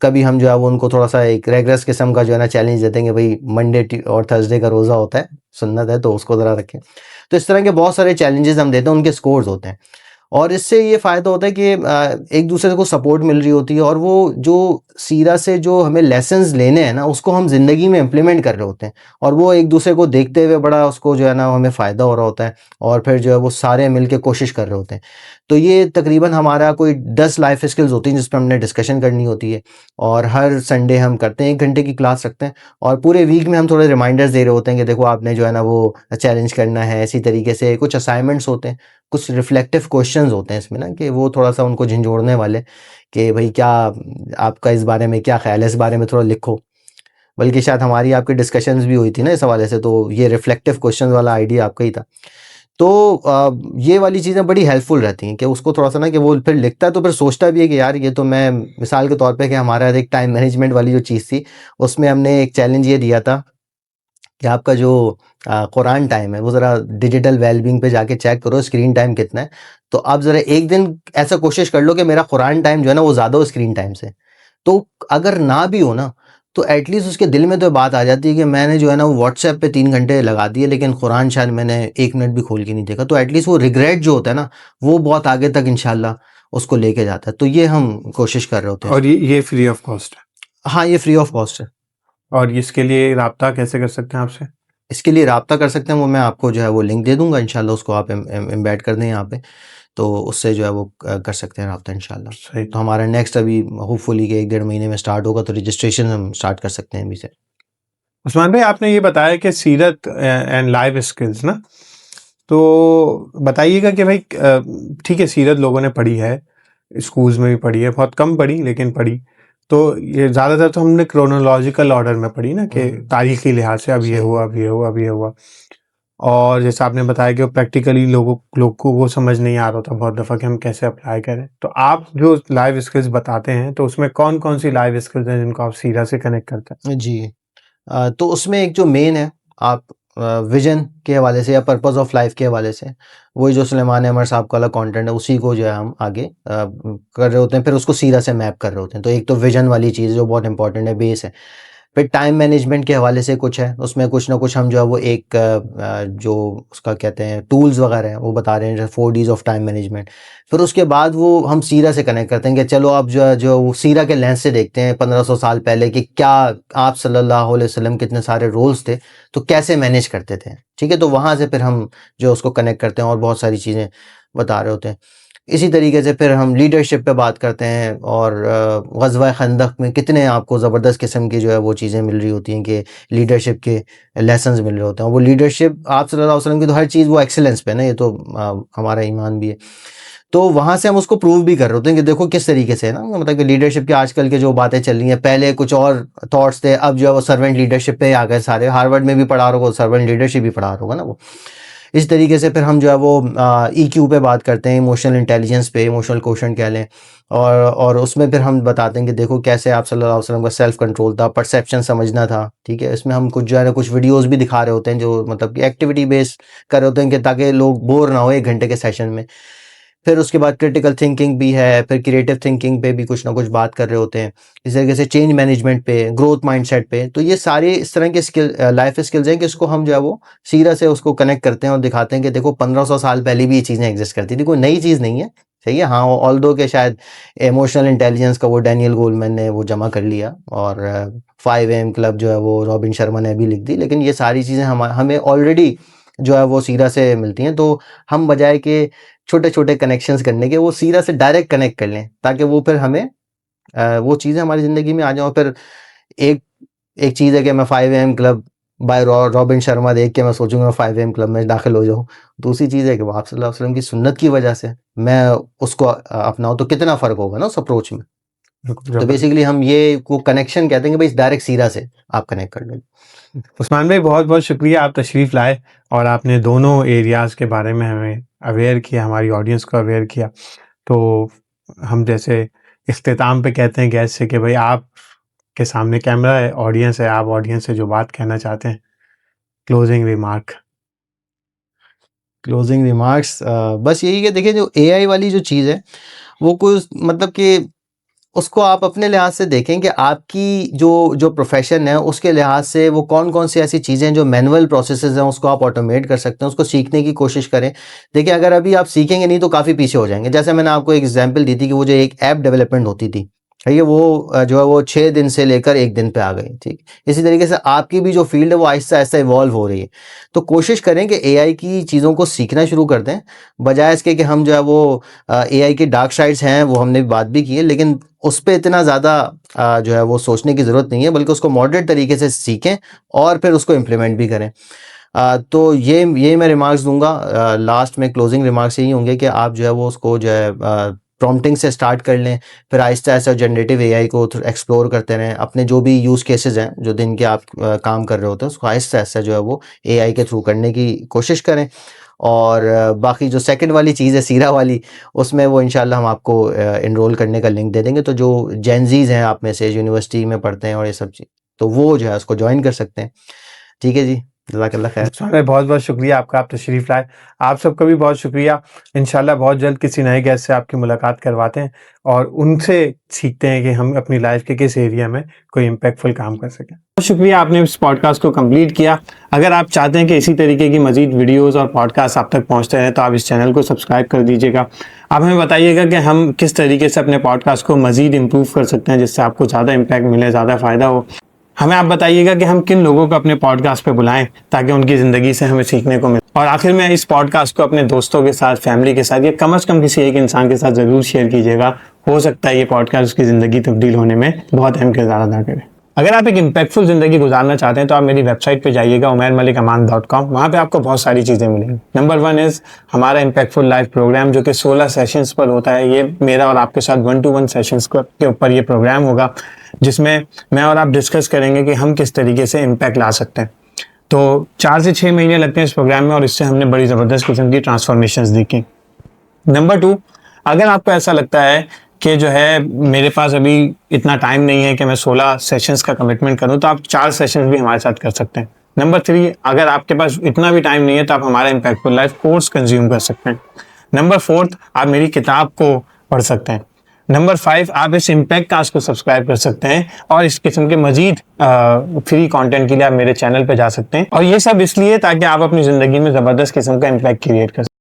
कभी हम जो है वो उनको थोड़ा-सा एक रेगरस किस्म का जो है ना चैलेंज देते हैं कि भाई मंडे और थर्सडे का रोज़ा होता है, सुन्नत है, तो उसको ज़रा रखें। तो इस तरह के बहुत सारे चैलेंजेस हम देते हैं, उनके स्कोर्स होते हैं। और इससे ये फ़ायदा होता है कि एक दूसरे को सपोर्ट मिल रही होती है, और वो जो सीरा से जो हमें लेसन्स लेने हैं ना, उसको हम ज़िंदगी में इम्प्लीमेंट कर रहे होते हैं, और वो एक दूसरे को देखते हुए बड़ा उसको जो है ना हमें फ़ायदा हो रहा होता है, और फिर जो है वो सारे मिल के कोशिश कर रहे होते हैं। तो ये तकरीबन हमारा कोई 10 लाइफ स्किल्स होती हैं जिस पर हमने डिस्कशन करनी होती है, और हर संडे हम करते हैं, 1 घंटे की क्लास रखते हैं, और पूरे वीक में हम थोड़े रिमाइंडर्स दे रहे होते हैं कि देखो आपने जो है ना वो चैलेंज करना है। इसी तरीके से कुछ असाइनमेंट्स होते हैं, कुछ रिफ्लेक्टिव क्वेश्चंस होते हैं इसमें ना, कि वो थोड़ा-सा उनको झंझोड़ने वाले, कि भई क्या आपका इस बारे में क्या ख़्याल है, इस बारे में थोड़ा लिखो। बल्कि शायद हमारी आपकी डिस्कशंस भी हुई थी ना इस हवाले से, तो ये रिफ्लेक्टिव क्वेश्चंस वाला आइडिया आपका ही था। तो ये वाली चीज़ें बड़ी हेल्पफुल रहती हैं कि उसको थोड़ा-सा ना कि वो फिर लिखता है तो फिर सोचता भी है कि यार ये तो मैं, मिसाल के तौर पे कि हमारा एक टाइम मैनेजमेंट वाली जो चीज़ थी, उसमें हमने एक चैलेंज ये दिया था कि आपका जो कुरान टाइम है वो ज़रा डिजिटल वेलबींग पे जाके चेक करो स्क्रीन टाइम कितना है। तो आप ज़रा एक दिन ऐसा कोशिश कर लो कि मेरा कुरान टाइम जो है ना वो ज़्यादा हो स्क्रीन टाइम से। तो अगर ना भी हो ना, तो एटलीस्ट उसके दिल में तो बात आ जाती है कि मैंने जो है ना वो व्हाट्सएप पे 3 घंटे लगा दिए, लेकिन कुरान शायद मैंने 1 मिनट भी खोल के नहीं देखा। तो एटलीस्ट वो रिग्रेट जो होता है ना, वो बहुत आगे तक इंशाल्लाह उसको लेके जाता है। तो ये हम कोशिश कर रहे होते हैं। और ये फ्री ऑफ कॉस्ट है? हाँ, ये फ्री ऑफ कॉस्ट है। और इसके लिए राब्ता कैसे कर सकते हैं आपसे? इसके लिए राब्ता कर सकते हैं, वो मैं आपको जो है वो लिंक दे दूँगा, इंशाल्लाह उसको आप एम्बेड कर दें यहाँ पे, तो उससे जो है वो कर सकते हैं राब्ता इंशाल्लाह। सही। तो हमारा नेक्स्ट अभी होपफुली कि 1 डेढ़ महीने में स्टार्ट होगा, तो रजिस्ट्रेशन हम स्टार्ट कर सकते हैं अभी से। उस्मान भाई, आपने ये बताया कि सीरत एंड लाइफ स्किल्स ना, तो बताइएगा कि भाई ठीक है, सीरत लोगों ने पढ़ी है, स्कूल्स में भी पढ़ी है, बहुत कम पढ़ी लेकिन पढ़ी। तो ये ज़्यादातर तो हमने क्रोनोलॉजिकल ऑर्डर में पढ़ी ना, कि तारीखी लिहाज से अब ये सही। हुआ, अब ये हुआ, अब ये हुआ। और जैसे आपने बताया कि वो प्रैक्टिकली लोगों को समझ नहीं आ रहा था बहुत दफ़ा कि हम कैसे अप्लाई करें। तो आप जो लाइव स्किल्स बताते हैं तो उसमें कौन-कौन सी लाइव स्किल्स हैं जिनको आप सीरा से कनेक्ट करते हैं? जी। तो उसमें एक जो मेन है, आप विज़न के हवाले से या पर्पस ऑफ लाइफ़ के हवाले से, वही जो सुलेमान अहमद साहब का वाला कंटेंट है, उसी को जो है हम आगे कर रहे होते हैं, फिर उसको सीरा से मैप कर रहे होते हैं। तो एक तो विज़न वाली चीज़ जो बहुत इंपॉर्टेंट है, बेस है। फिर टाइम मैनेजमेंट के हवाले से कुछ है, उसमें कुछ ना कुछ हम जो है वो एक जो उसका कहते हैं टूल्स वगैरह हैं वो बता रहे हैं, जैसे 4 डीज़ ऑफ टाइम मैनेजमेंट। फिर उसके बाद वो हम सीरा से कनेक्ट करते हैं कि चलो अब जो वो सीरा के लेंस से देखते हैं 1500 साल पहले कि क्या आप सल्लल्लाहु अलैहि वसल्लम के इतने सारे रोल्स थे, तो कैसे मैनेज करते थे, ठीक है? तो वहाँ से फिर हम जो उसको कनेक्ट करते हैं और बहुत सारी चीज़ें बता रहे होते हैं। इसी तरीके से फिर हम लीडरशिप पे बात करते हैं और ग़ज़वा खंदक में कितने आपको ज़बरदस्त किस्म की जो है वो चीज़ें मिल रही होती हैं कि लीडरशिप के लेसन्स मिल रहे होते हैं। वो लीडरशिप आप सल्लल्लाहु अलैहि वसल्लम की तो हर चीज़ वो एक्सीलेंस पे है ना, ये तो हमारा ईमान भी है। तो वहाँ से हम उसको प्रूव भी कर रहे होते हैं कि देखो किस तरीके से है ना, मतलब कि लीडरशिप की आजकल की जो बातें चल रही हैं, पहले कुछ और थॉट्स थे, अब जो है वो सर्वेंट लीडरशिप पे आ गए सारे। हार्वर्ड में भी पढ़ा रहा होगा, सर्वेंट लीडरशिप भी पढ़ा रहा होगा ना वो। इस तरीके से फिर हम जो है वो ईक्यू पे बात करते हैं, इमोशनल इंटेलिजेंस पे, इमोशनल क्वोशंट कह लें। और उसमें फिर हम बताते हैं कि देखो कैसे आप सल्लल्लाहु अलैहि वसल्लम का सेल्फ कंट्रोल था, परसेप्शन समझना था, ठीक है? इसमें हम कुछ जो है ना कुछ वीडियोज़ भी दिखा रहे होते हैं जो मतलब कि एक्टिविटी बेस्ड कर रहे होते हैं कि ताकि लोग बोर ना हो 1 घंटे के सेशन में। फिर उसके बाद क्रिटिकल थिंकिंग भी है, फिर क्रिएटिव थिंकिंग पे भी कुछ ना कुछ बात कर रहे होते हैं। इस तरीके से चेंज मैनेजमेंट पे, ग्रोथ माइंडसेट पे। तो ये सारे इस तरह के लाइफ स्किल्स हैं कि इसको हम जो है वो सीरा से उसको कनेक्ट करते हैं और दिखाते हैं कि देखो 1500 साल पहले भी ये चीज़ें एग्ज़िस्ट करती थी, कोई नई चीज़ नहीं है, सही है? हाँ, ऑल्दो के शायद इमोशनल इंटेलिजेंस का वो डैनियल गोलमैन ने वो जमा कर लिया और 5 AM क्लब जो है वो रॉबिन शर्मा ने भी लिख दी, लेकिन ये सारी चीज़ें हमें ऑलरेडी जो है वो सीरा से मिलती हैं। तो हम बजाय के छोटे-छोटे कनेक्शंस करने के, वो सीरा से डायरेक्ट कनेक्ट कर लें, ताकि वो फिर हमें वो चीज़ें हमारी ज़िंदगी में आ जाएँ। और फिर एक एक चीज़ है कि मैं 5 AM club bye robin Sharma देख के मैं सोचूँगा मैं 5 AM क्लब में दाखिल हो जाऊँ। दूसरी चीज़ है कि वो आप सल्लल्लाहु अलैहि वसल्लम की सुन्नत की वजह से मैं उसको अपनाऊँ, तो कितना फ़र्क होगा ना उस अप्रोच में। बिल्कुल, तो ज़बरदस्त। बेसिकली हम ये वो कनेक्शन कहते हैं कि भई डायरेक्ट सीरा से आप कनेक्ट कर लें। उस्मान भाई बहुत-बहुत शुक्रिया आप तशरीफ़ लाए और आपने दोनों एरियाज़ के बारे में हमें अवेयर किया, हमारी ऑडियंस को अवेयर किया। तो हम जैसे इख्तिताम पे कहते हैं गेस्ट से कि भाई आप के सामने कैमरा है, ऑडियंस है, आप ऑडियंस से जो बात कहना चाहते हैं, क्लोजिंग रिमार्क। क्लोजिंग रिमार्क्स बस यही है, देखिए जो एआई वाली जो चीज़ है, वो कुछ मतलब कि उसको आप अपने लिहाज से देखें कि आपकी जो प्रोफ़ेशन है, उसके लिहाज से वो कौन-कौन सी ऐसी चीज़ें हैं जो मैनुअल प्रोसेसेस हैं, उसको आप ऑटोमेट कर सकते हैं, उसको सीखने की कोशिश करें। देखिए, अगर अभी आप सीखेंगे नहीं तो काफ़ी पीछे हो जाएँगे। जैसे मैंने आपको एक एग्ज़ाम्पल दी थी कि वो जो एक ऐप डेवलपमेंट होती थी, ठीक है? वो जो है वो 6 दिन से लेकर 1 दिन पे आ गई, ठीक? इसी तरीके से आपकी भी जो फ़ील्ड है, वो आहिस्ता-आहिस्ता इवॉल्व हो रही है। तो कोशिश करें कि एआई की चीज़ों को सीखना शुरू कर दें, बजाय इसके कि हम जो है वो एआई की डार्क साइड्स हैं, वो हमने बात भी की है, लेकिन उस पे इतना ज़्यादा जो है वो सोचने की ज़रूरत नहीं है, बल्कि उसको मॉडरेट तरीके से सीखें और फिर उसको इम्प्लीमेंट भी करें। तो ये मैं रिमार्क्स दूँगा। लास्ट में क्लोजिंग रिमार्क्स यही होंगे कि आप जो है वो उसको जो है प्रॉम्प्टिंग से स्टार्ट कर लें, फिर आहिस्ता-आहिस्ता जनरेटिव एआई को एक्सप्लोर करते रहें। अपने जो भी यूज़ केसेज़ हैं, जो दिन के आप काम कर रहे होते हैं, उसको आहिस्ता-आहिस्ता जो है वो एआई के थ्रू करने की कोशिश करें। और बाकी जो सेकंड वाली चीज़ है सीरा वाली, उसमें वो इंशाल्लाह हम आपको एनरोल करने का लिंक दे देंगे। तो जो जेनज़ीज़ हैं आप में से, यूनिवर्सिटी में पढ़ते हैं और ये सब चीज़, तो वो जो है उसको जॉइन कर सकते हैं। ठीक है जी, जज़ाकल्लाह खैर। उस्मान भाई बहुत-बहुत शुक्रिया आपका, आप तशरीफ़ लाए। आप सबका भी बहुत शुक्रिया। इंशाल्लाह बहुत जल्द किसी नए गेस्ट से आपकी मुलाकात करवाते हैं और उनसे सीखते हैं कि हम अपनी लाइफ़ के किस एरिया में कोई इम्पैक्टफुल काम कर सकें। बहुत शुक्रिया आपने इस पॉडकास्ट को कंप्लीट किया। अगर आप चाहते हैं कि इसी तरीके की मज़ीद वीडियोज़ और पॉडकास्ट आप तक पहुँचते रहें तो आप इस चैनल को सब्सक्राइब कर दीजिएगा। आप हमें बताइएगा कि हम किस तरीके से अपने पॉडकास्ट को मज़ीद इम्प्रूव कर सकते हैं जिससे आपको ज़्यादा इम्पैक्ट मिले, ज़्यादा फ़ायदा हो। हमें आप बताइएगा कि हम किन लोगों को अपने पॉडकास्ट पे बुलाएं ताकि उनकी ज़िंदगी से हमें सीखने को मिले। और आखिर में इस पॉडकास्ट को अपने दोस्तों के साथ, फैमिली के साथ या कम से कम किसी एक इंसान के साथ ज़रूर शेयर कीजिएगा। हो सकता है ये पॉडकास्ट उसकी ज़िंदगी तब्दील होने में बहुत अहम किरदार अदा करे। अगर आप एक इम्पैक्टफुल ज़िंदगी गुजारना चाहते हैं तो आप मेरी वेबसाइट पे जाइएगा umairmalikamand.com। वहाँ पे आपको बहुत सारी चीज़ें मिलेंगी। नंबर 1 इज़ हमारा इम्पैक्टफुल लाइव प्रोग्राम जो कि 16 सेशंस पर होता है। ये मेरा और आपके साथ 1-to-1 सेशंस के ऊपर ये प्रोग्राम होगा जिसमें मैं और आप डिस्कस करेंगे कि हम किस तरीके से इम्पैक्ट ला सकते हैं। तो 4 से 6 महीने लगते हैं इस प्रोग्राम में और इससे हमने बड़ी ज़बरदस्त किस्म की ट्रांसफॉर्मेशंस देखी। नंबर 2, अगर आपको ऐसा लगता है कि जो है मेरे पास अभी इतना टाइम नहीं है कि मैं 16 सेशंस का कमिटमेंट करूं, तो आप 4 सेशंस भी हमारे साथ कर सकते हैं। नंबर 3, अगर आपके पास इतना भी टाइम नहीं है तो आप हमारा इम्पैक्टफुल लाइफ कोर्स कंज्यूम कर सकते हैं। नंबर 4, आप मेरी किताब को पढ़ सकते हैं। नंबर 5, आप इस इम्पैक्ट कास्ट को सब्सक्राइब कर सकते हैं और इस किस्म के मजीद फ्री कंटेंट के लिए आप मेरे चैनल पे जा सकते हैं। और ये सब इसलिए ताकि आप अपनी ज़िंदगी में ज़बरदस्त किस्म का इम्पैक्ट क्रिएट कर सकें।